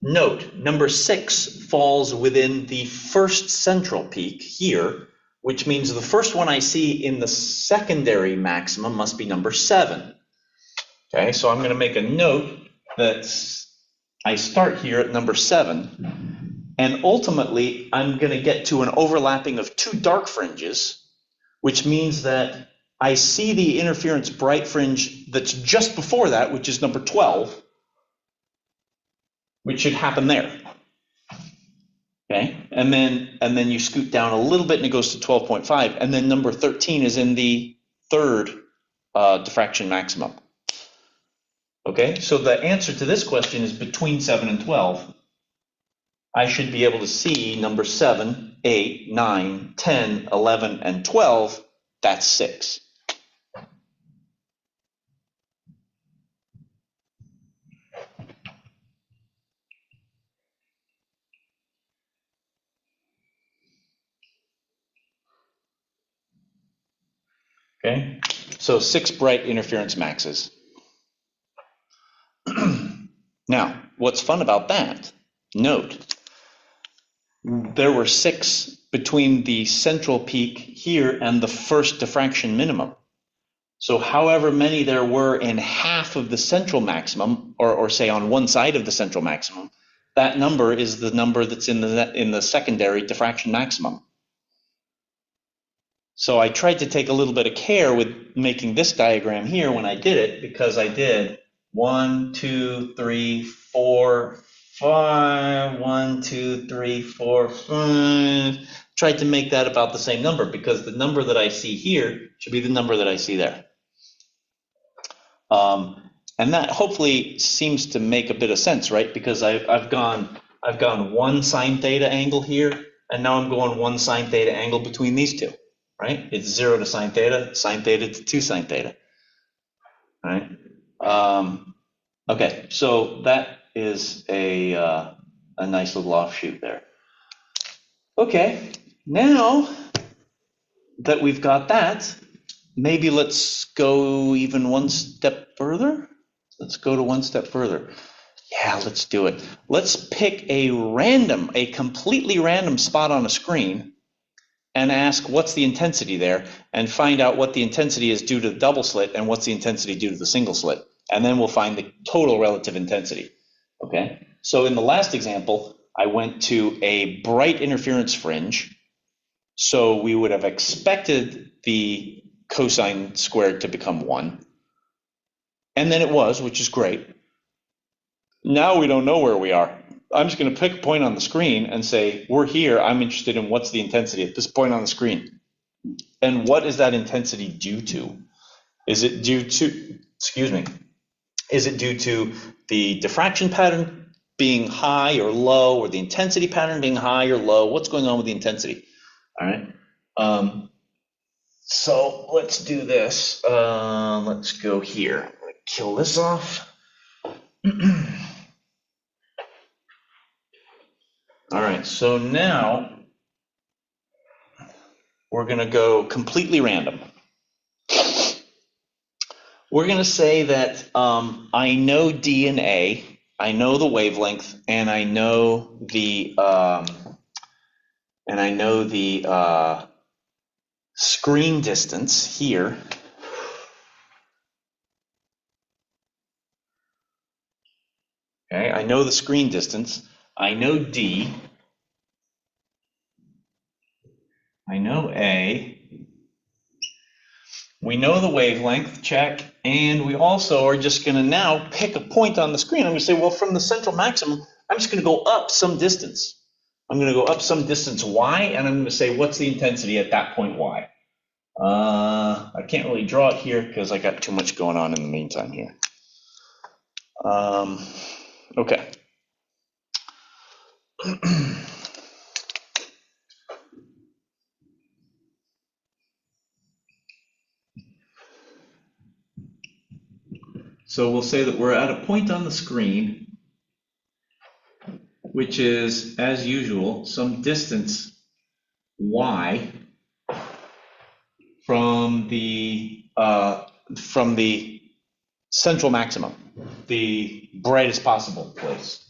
note, number 6 falls within the first central peak here, which means the first one I see in the secondary maximum must be number 7. Okay, so I'm going to make a note that I start here at number 7, and ultimately I'm going to get to an overlapping of 2 dark fringes, which means that I see the interference bright fringe that's just before that, which is number 12, which should happen there. Okay, and then you scoot down a little bit and it goes to 12.5, and then number 13 is in the third diffraction maximum. Okay, so the answer to this question is between 7 and 12. I should be able to see number 7, 8, 9, 10, 11, and 12. That's 6. Okay, so 6 bright interference maxes. Now, what's fun about that, note, there were 6 between the central peak here and the first diffraction minimum. So however many there were in half of the central maximum, or say on one side of the central maximum, that number is the number that's in the secondary diffraction maximum. So I tried to take a little bit of care with making this diagram here when I did it, because I did 1, 2, 3, 4, 5, 1, 2, 3, 4, 5. Tried to make that about the same number, because the number that I see here should be the number that I see there. And that hopefully seems to make a bit of sense, right? Because I've gone 1 sine theta angle here, and now I'm going 1 sine theta angle between these two, right? It's 0 to sine theta to 2 sine theta, right? Okay, so that is a nice little offshoot there. Okay, now that we've got that, maybe let's go even one step further. Let's go to one step further. Yeah, let's do it. Let's pick a completely random spot on a screen and ask what's the intensity there, and find out what the intensity is due to the double slit and what's the intensity due to the single slit. And then we'll find the total relative intensity. Okay, so in the last example, I went to a bright interference fringe. So we would have expected the cosine squared to become 1. And then it was, which is great. Now we don't know where we are. I'm just going to pick a point on the screen and say, we're here. I'm interested in what's the intensity at this point on the screen. And what is that intensity due to? Is it due to, is it due to the diffraction pattern being high or low, or the intensity pattern being high or low? What's going on with the intensity? All right. So let's do this. Let's go here. I'm going to kill this off. All right, so now we're going to go completely random. We're going to say that I know D and A, I know the wavelength, and I know the screen distance here. Okay, I know the screen distance. I know D. I know A. We know the wavelength, check, and we also are just going to now pick a point on the screen. I'm going to say, well, from the central maximum, I'm just going to go up some distance. I'm going to go up some distance y, and I'm going to say, what's the intensity at that point y? I can't really draw it here because I got too much going on in the meantime here. Okay. So we'll say that we're at a point on the screen, which is, as usual, some distance y from the central maximum, the brightest possible place.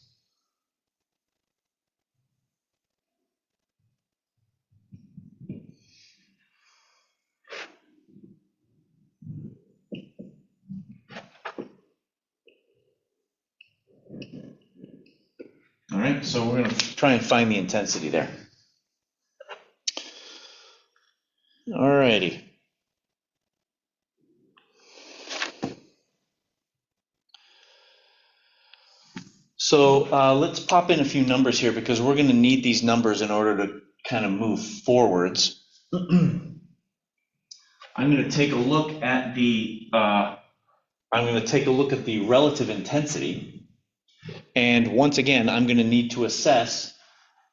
All right, so we're going to try and find the intensity there. All righty. So let's pop in a few numbers here, because we're going to need these numbers in order to kind of move forwards. I'm going to take a look at the relative intensity. And once again, I'm going to need to assess.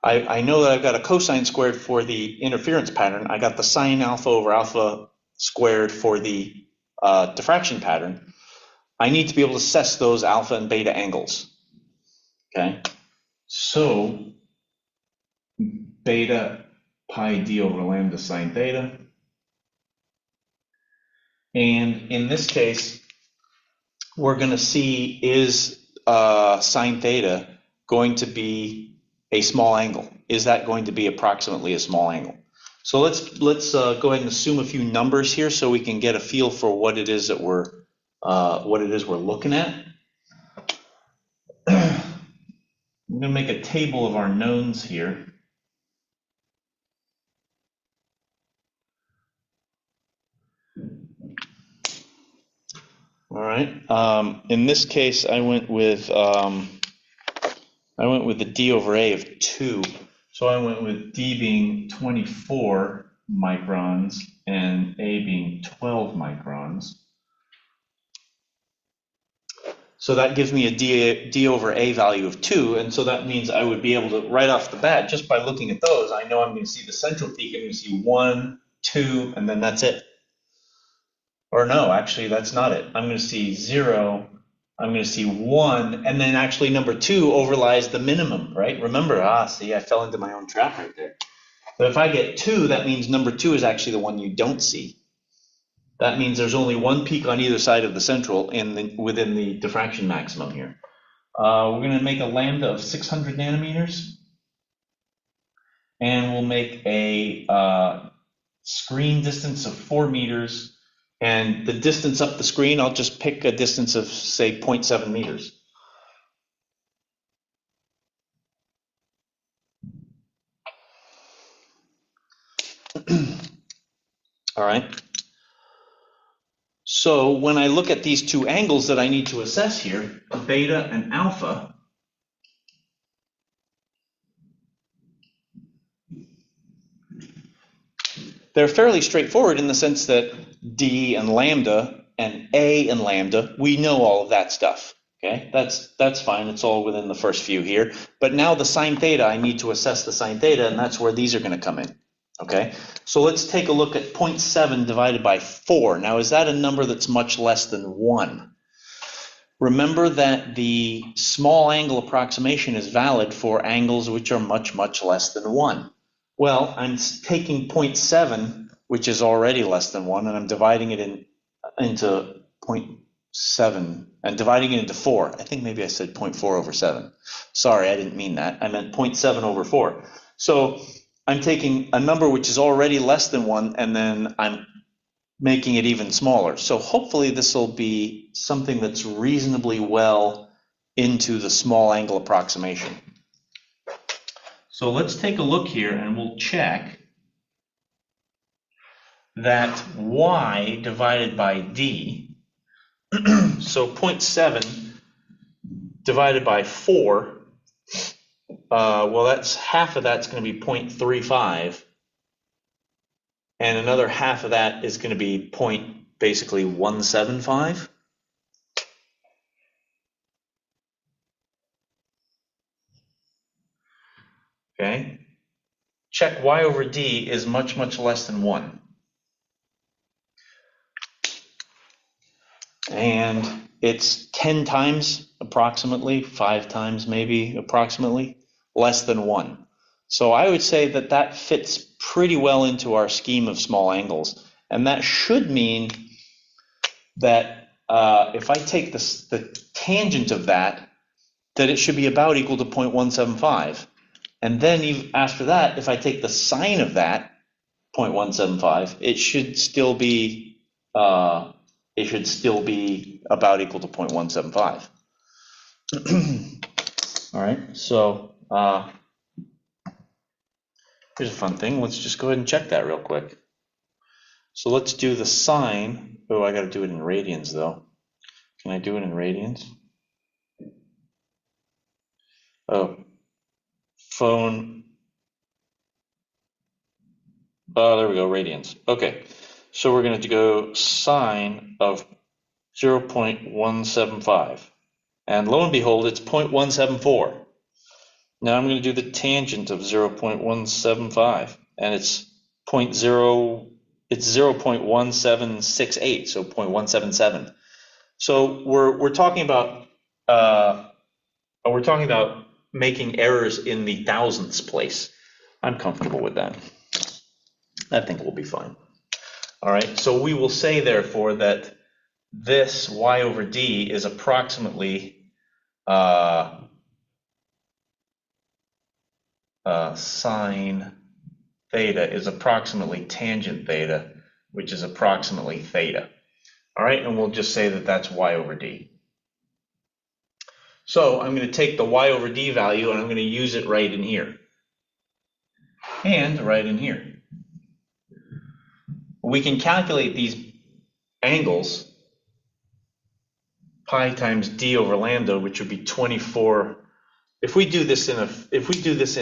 I know that I've got a cosine squared for the interference pattern. I got the sine alpha over alpha squared for the diffraction pattern. I need to be able to assess those alpha and beta angles. Okay, so beta pi d over lambda sine theta And in this case, we're going to see, is sine theta going to be a small angle? Is that going to be approximately a small angle? So let's go ahead and assume a few numbers here so we can get a feel for what it is that we're looking at. I'm going to make a table of our knowns here. All right. In this case, I went with the d over a of 2. So I went with d being 24 microns and a being 12 microns. So that gives me a d over a value of 2, and so that means I would be able to, right off the bat, just by looking at those, I know I'm going to see the central peak. I'm going to see 1, 2, and then that's it. Or no, actually, that's not it. I'm going to see 0, I'm going to see 1, and then actually number 2 overlies the minimum, right? Remember, see, I fell into my own trap right there. But if I get 2, that means number 2 is actually the one you don't see. That means there's only one peak on either side of the central within the diffraction maximum here. We're going to make a lambda of 600 nanometers, and we'll make a screen distance of 4 meters. And the distance up the screen, I'll just pick a distance of, say, 0.7 meters. All right. So when I look at these two angles that I need to assess here, beta and alpha, they're fairly straightforward in the sense that d and lambda and a and lambda, we know all of that stuff. Okay, that's fine. It's all within the first few here. But now the sine theta, I need to assess the sine theta, and that's where these are going to come in. Okay, so let's take a look at 0.7 divided by 4. Now, is that a number that's much less than 1? Remember that the small angle approximation is valid for angles which are much, much less than 1. Well, I'm taking 0.7, which is already less than 1, and I'm dividing it into 0.7 and dividing it into 4. I think maybe I said 0.4 over 7. Sorry, I didn't mean that. I meant 0.7 over 4. So I'm taking a number which is already less than 1, and then I'm making it even smaller. So hopefully this will be something that's reasonably well into the small angle approximation. So let's take a look here and we'll check that y divided by d, so 0.7 divided by 4, well, that's half of that's going to be 0.35, and another half of that is going to be basically 175. Okay, check y over d is much, much less than 1. And it's 10 times approximately, 5 times maybe approximately, less than 1. So I would say that that fits pretty well into our scheme of small angles. And that should mean that if I take the tangent of that it should be about equal to 0.175. And then after that, if I take the sine of that, 0.175, it should still be about equal to 0.175. All right, so here's a fun thing. Let's just go ahead and check that real quick. So let's do the sine. Oh, I got to do it in radians though. Can I do it in radians? Oh, phone. Oh, there we go, radians. Okay, so we're going to go sine of 0.175. And lo and behold, it's 0.174. Now I'm going to do the tangent of 0.175, and it's 0.1768, so 0.177. So we're talking about making errors in the thousandths place. I'm comfortable with that. I think we'll be fine. All right, so we will say, therefore, that this y over d is approximately sine theta is approximately tangent theta, which is approximately theta. All right, and we'll just say that that's y over d. So I'm going to take the y over d value and I'm going to use it right in here. And right in here. We can calculate these angles, pi times d over lambda, which would be 24. If we do this in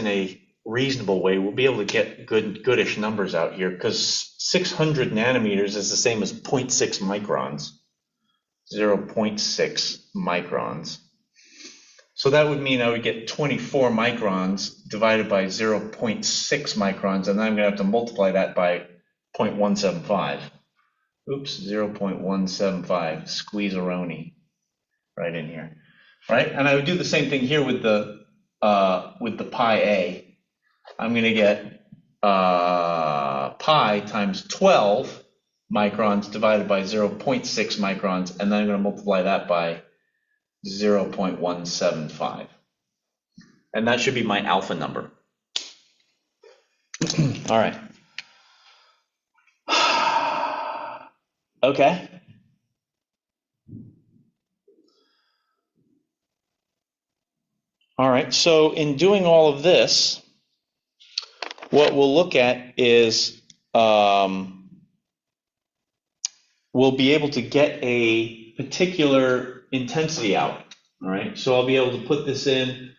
a reasonable way, we'll be able to get goodish numbers out here, because 600 nanometers is the same as 0.6 microns, 0.6 microns. So that would mean I would get 24 microns divided by 0.6 microns, and then I'm going to have to multiply that by 0.175. Oops, 0.175, squeeze-a-roni, right in here, right? And I would do the same thing here with the pi a. I'm going to get pi times 12 microns divided by 0.6 microns, and then I'm going to multiply that by 0.175. And that should be my alpha number. All right. Okay. All right, so in doing all of this, what we'll look at is we'll be able to get a particular intensity out. All right, so I'll be able to put this in,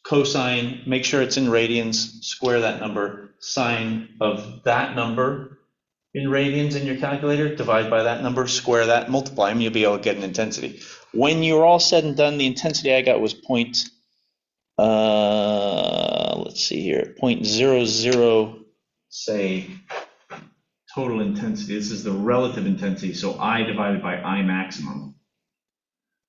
cosine, make sure it's in radians, square that number, sine of that number in radians in your calculator, divide by that number, square that, multiply them, you'll be able to get an intensity. When you're all said and done, the intensity I got was let's see here, 0.00, say, total intensity. This is the relative intensity, so I divided by I maximum.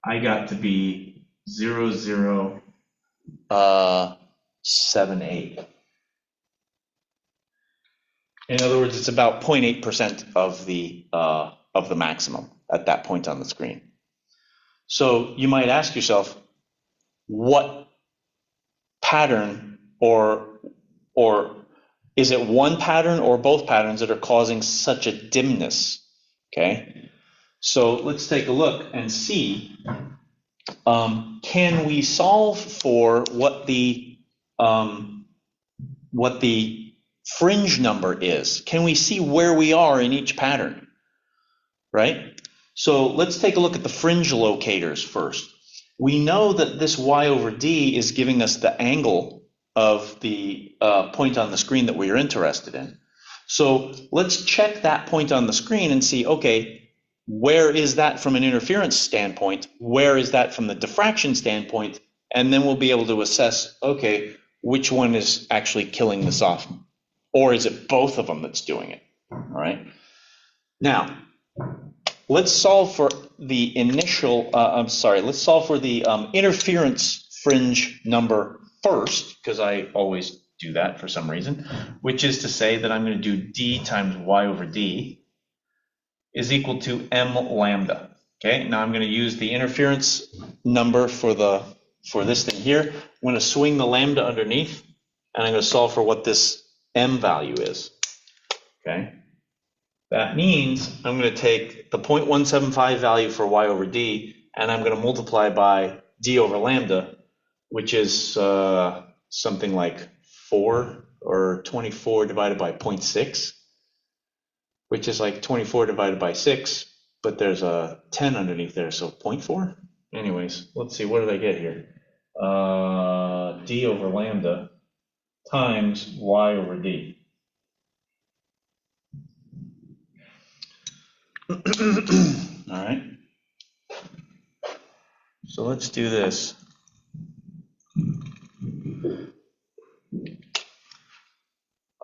I got to be 0.0078. In other words, it's about 0.8% of the maximum at that point on the screen. So you might ask yourself, what pattern, or is it one pattern or both patterns that are causing such a dimness? Okay, so let's take a look and see, can we solve for what the fringe number is? Can we see where we are in each pattern, right? So let's take a look at the fringe locators first. We know that this y over d is giving us the angle of the point on the screen that we are interested in. So let's check that point on the screen and see, okay, where is that from an interference standpoint? Where is that from the diffraction standpoint? And then we'll be able to assess, okay, which one is actually killing this off? Or is it both of them that's doing it? All right. Now, let's solve for the initial, let's solve for the interference fringe number first, because I always do that for some reason, which is to say that I'm going to do d times y over d is equal to m lambda. Okay, now I'm going to use the interference number for this thing here. I'm going to swing the lambda underneath, and I'm going to solve for what this m value is. Okay. That means I'm going to take the 0.175 value for y over d, and I'm going to multiply by d over lambda, which is something like 4 or 24 divided by 0.6, which is like 24 divided by 6, but there's a 10 underneath there, so 0.4? Anyways, let's see, what did I get here? D over lambda times y over d. All right, so let's do this.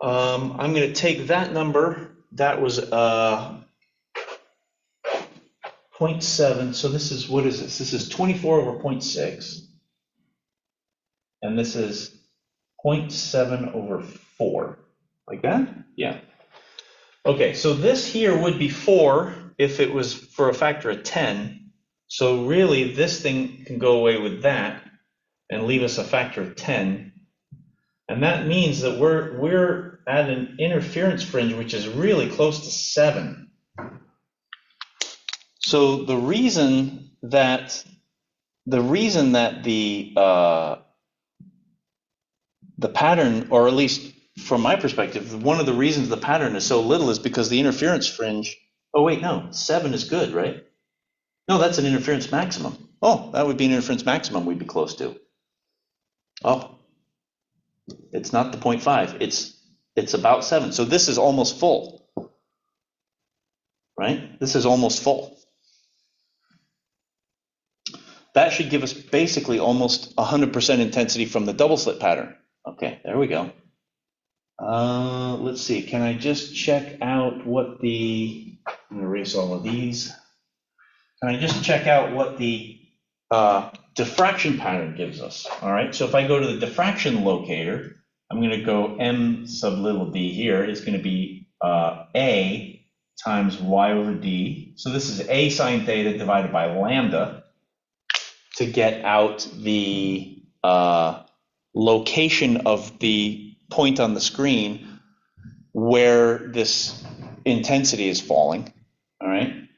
I'm going to take that number, that was 0.7, so this is, what is this? This is 24 over 0.6, and this is 0.7 over 4, like that? Yeah. Okay, so this here would be 4 if it was for a factor of 10. So really, this thing can go away with that and leave us a factor of 10. And that means that we're at an interference fringe which is really close to 7. So the reason that the pattern, or at least from my perspective, one of the reasons the pattern is so little is because the interference fringe. Oh wait, no, 7 is good, right? No, that's an interference maximum. Oh, that would be an interference maximum we'd be close to. Oh, it's not the 0.5. It's about 7. So this is almost full, right? This is almost full. That should give us basically almost 100% intensity from the double slit pattern. Okay, there we go. Let's see, can I just check out what the, I'm gonna erase all of these. Can I just check out what the diffraction pattern gives us? All right, so if I go to the diffraction locator, I'm gonna go m sub little d here is gonna be a times y over d. So this is a sine theta divided by lambda to get out the location of the point on the screen where this intensity is falling, all right?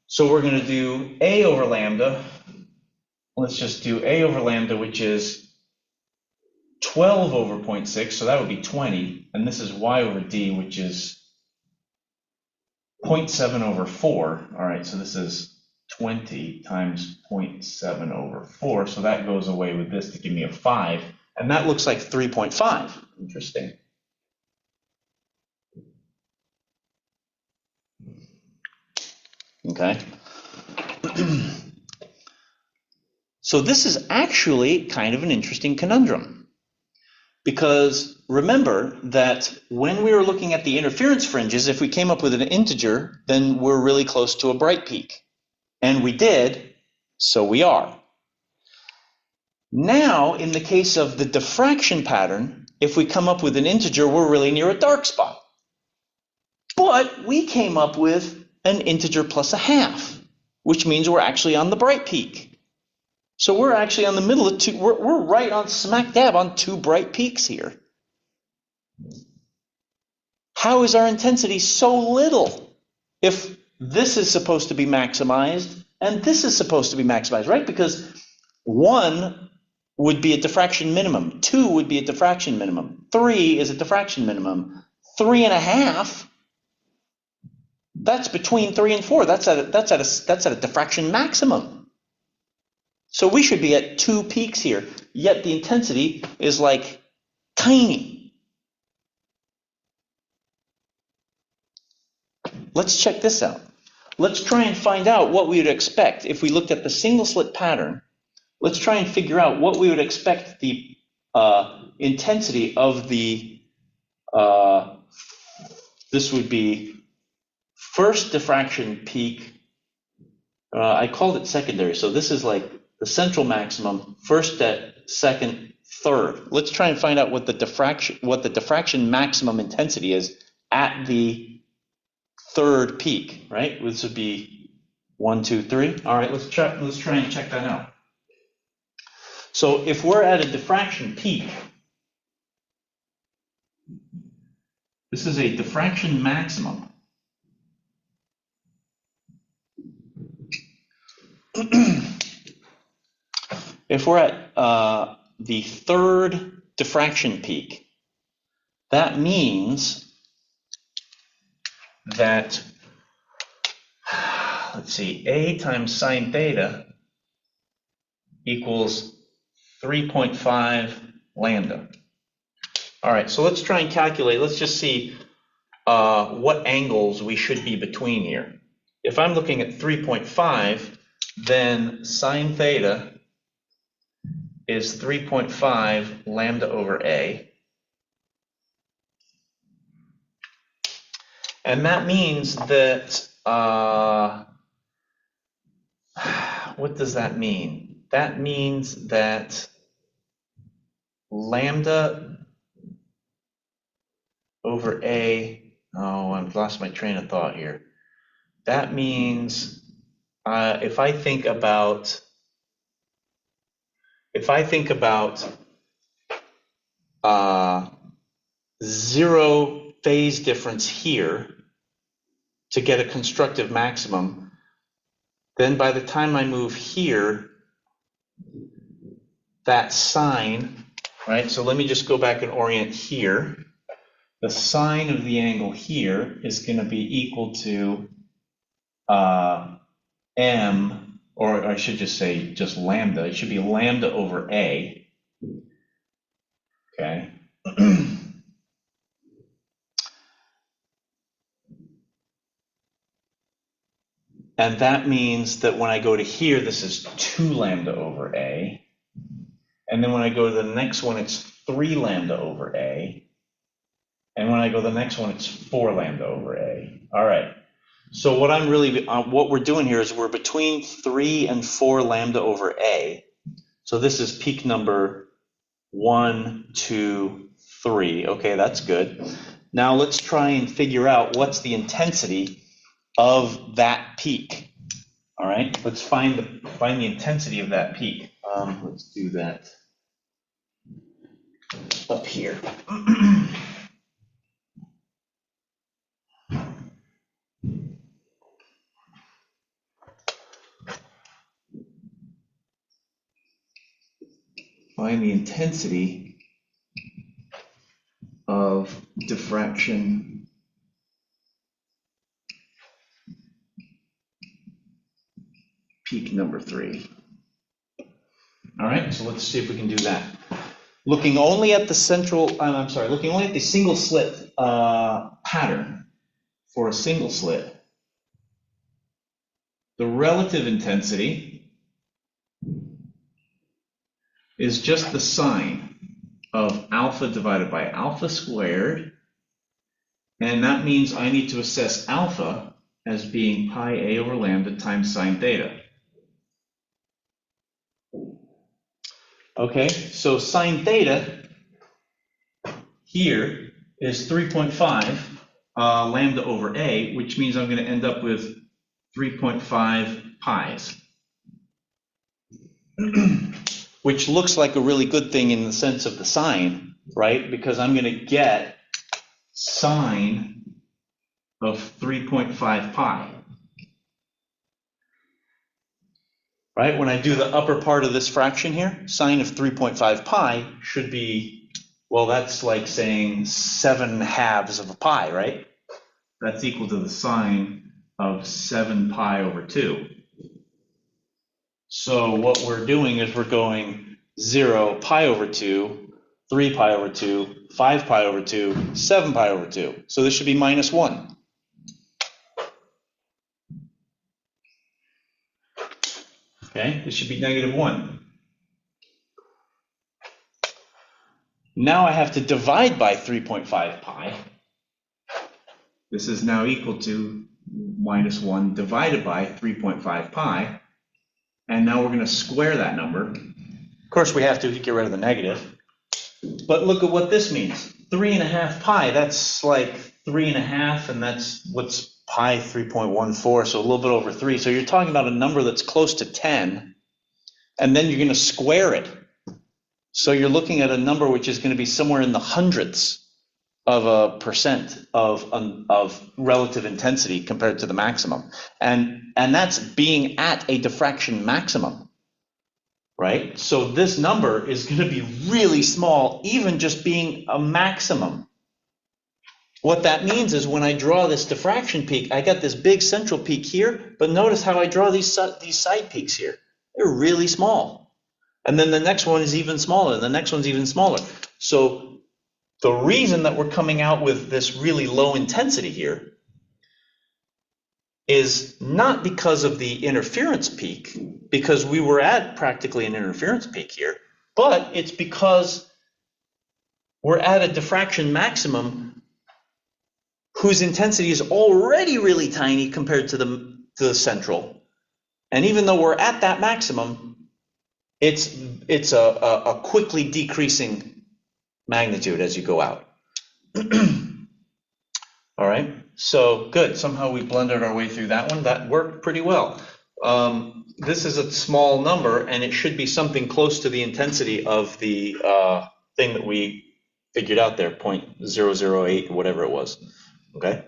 So we're going to do A over lambda. Let's just do A over lambda, which is 12 over 0.6, so that would be 20, and this is y over d, which is 0.7 over 4. All right, so this is 20 times 0.7 over 4, so that goes away with this to give me a 5. And that looks like 3.5. Interesting. Okay. So this is actually kind of an interesting conundrum. Because remember that when we were looking at the interference fringes, if we came up with an integer, then we're really close to a bright peak. And we did, so we are. Now, in the case of the diffraction pattern, if we come up with an integer, we're really near a dark spot. But we came up with an integer plus a half, which means we're actually on the bright peak. So we're actually on the middle of two, we're right on smack dab on 2 bright peaks here. How is our intensity so little if this is supposed to be maximized and this is supposed to be maximized, right? Because 1 would be a diffraction minimum, 2 would be a diffraction minimum, 3 is a diffraction minimum, 3.5, that's between 3 and 4. That's at a diffraction maximum. So we should be at 2 peaks here, yet the intensity is like tiny. Let's check this out. Let's try and find out what we would expect if we looked at the single slit pattern. Let's try and figure out what we would expect the intensity of the, this would be first diffraction peak. I called it secondary, so this is like the central maximum, first, second, third. Let's try and find out what the diffraction maximum intensity is at the third peak, right? This would be 1, 2, 3. All right, let's try and check that out. So if we're at a diffraction peak, this is a diffraction maximum. If we're at the third diffraction peak, that means that, let's see, A times sine theta equals 3.5 lambda. All right, so let's try and calculate. Let's just see what angles we should be between here. If I'm looking at 3.5, then sine theta is 3.5 lambda over A. And that means that, what does that mean? That means that lambda over A, Oh, I've lost my train of thought here. That means if I think about zero phase difference here to get a constructive maximum, then by the time I move here, that sine, right? So let me just go back and orient here. The sine of the angle here is going to be equal to m, or I should just say just lambda. It should be lambda over a. Okay. And that means that when I go to here, this is 2 lambda over a. And then when I go to the next one, it's 3 lambda over a. And when I go to the next one, it's 4 lambda over a. All right. So what I'm really, what we're doing here is we're between 3 and 4 lambda over a. So this is peak number 1, 2, 3. Okay, that's good. Now let's try and figure out what's the intensity of that peak. All right, let's find the intensity of that peak. Let's do that up here. Find the intensity of diffraction peak number 3. All right, so let's see if we can do that. Looking only at the looking only at the single slit pattern for a single slit, the relative intensity is just the sine of alpha divided by alpha squared, and that means I need to assess alpha as being pi a over lambda times sine theta. Okay, so sine theta here is 3.5 lambda over a, which means I'm going to end up with 3.5 pi's. Which looks like a really good thing in the sense of the sine, right? Because I'm going to get sine of 3.5 pi. Right? When I do the upper part of this fraction here, sine of 3.5 pi should be, well, that's like saying 7 halves of a pi, right? That's equal to the sine of 7 pi over 2. So what we're doing is we're going 0, pi over 2, 3 pi over 2, 5 pi over 2, 7 pi over 2. So this should be minus 1. Okay, this should be negative 1. Now I have to divide by 3.5 pi. This is now equal to minus 1 divided by 3.5 pi. And now we're going to square that number. Of course, we have to get rid of the negative. But look at what this means. 3.5 pi, that's like 3.5, and that's what's pi 3.14, so a little bit over 3. So you're talking about a number that's close to 10, and then you're going to square it. So you're looking at a number which is going to be somewhere in the hundredths of a percent of relative intensity compared to the maximum. And that's being at a diffraction maximum, right? So this number is going to be really small, even just being a maximum. What that means is when I draw this diffraction peak, I got this big central peak here, but notice how I draw these side peaks here. They're really small. And then the next one is even smaller, and the next one's even smaller. So the reason that we're coming out with this really low intensity here is not because of the interference peak, because we were at practically an interference peak here, but it's because we're at a diffraction maximum whose intensity is already really tiny compared to the central. And even though we're at that maximum, it's a quickly decreasing magnitude as you go out. All right, so good. Somehow we blended our way through that one. That worked pretty well. This is a small number, and it should be something close to the intensity of the thing that we figured out there, 0.008 or whatever it was. Okay.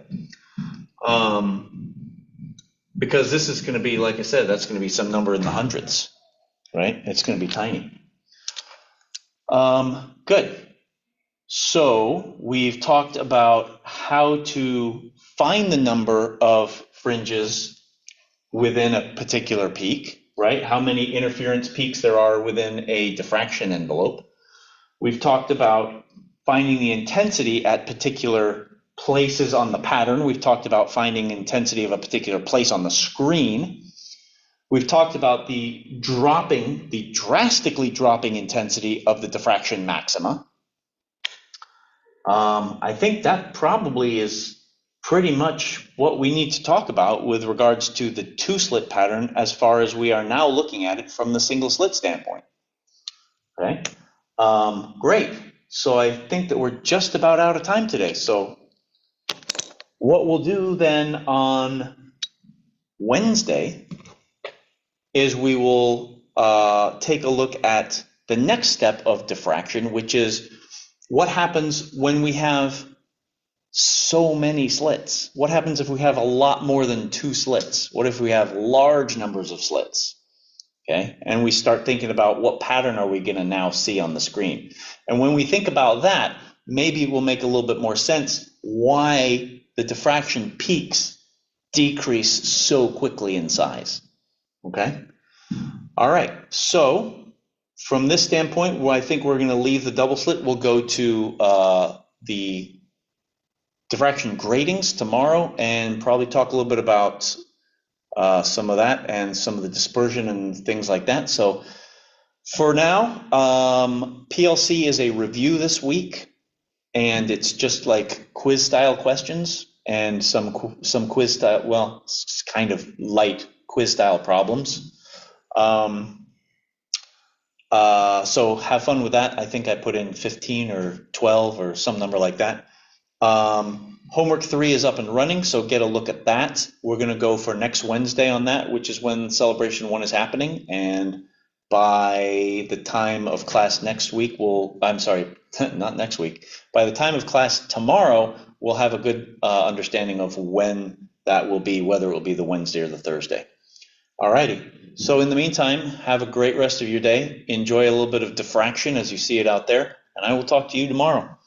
Because this is going to be, like I said, that's going to be some number in the hundreds, right? It's going to be tiny. Good. So we've talked about how to find the number of fringes within a particular peak, right? How many interference peaks there are within a diffraction envelope. We've talked about finding the intensity at particular places on the pattern. We've talked about finding intensity of a particular place on the screen. We've talked about the drastically dropping intensity of the diffraction maxima. I think that probably is pretty much what we need to talk about with regards to the two slit pattern as far as we are now looking at it from the single slit standpoint. Okay, great. So I think that we're just about out of time today. So what we'll do then on Wednesday is we will take a look at the next step of diffraction, which is what happens when we have so many slits. What happens if we have a lot more than two slits? What if we have large numbers of slits? Okay, and we start thinking about what pattern are we going to now see on the screen. And when we think about that, maybe it will make a little bit more sense why the diffraction peaks decrease so quickly in size. Okay, all right, so from this standpoint, I think we're going to leave the double slit. We'll go to the diffraction gratings tomorrow and probably talk a little bit about some of that and some of the dispersion and things like that. So for now, PLC is a review this week, and it's just like quiz style questions and some quiz style, well, kind of light quiz style problems. So have fun with that. I think I put in 15 or 12 or some number like that. Homework 3 is up and running, so get a look at that. We're going to go for next Wednesday on that, which is when Celebration 1 is happening. And by the time of class next week, I'm sorry, not next week. By the time of class tomorrow, we'll have a good understanding of when that will be, whether it will be the Wednesday or the Thursday. All righty. So in the meantime, have a great rest of your day. Enjoy a little bit of diffraction as you see it out there, and I will talk to you tomorrow.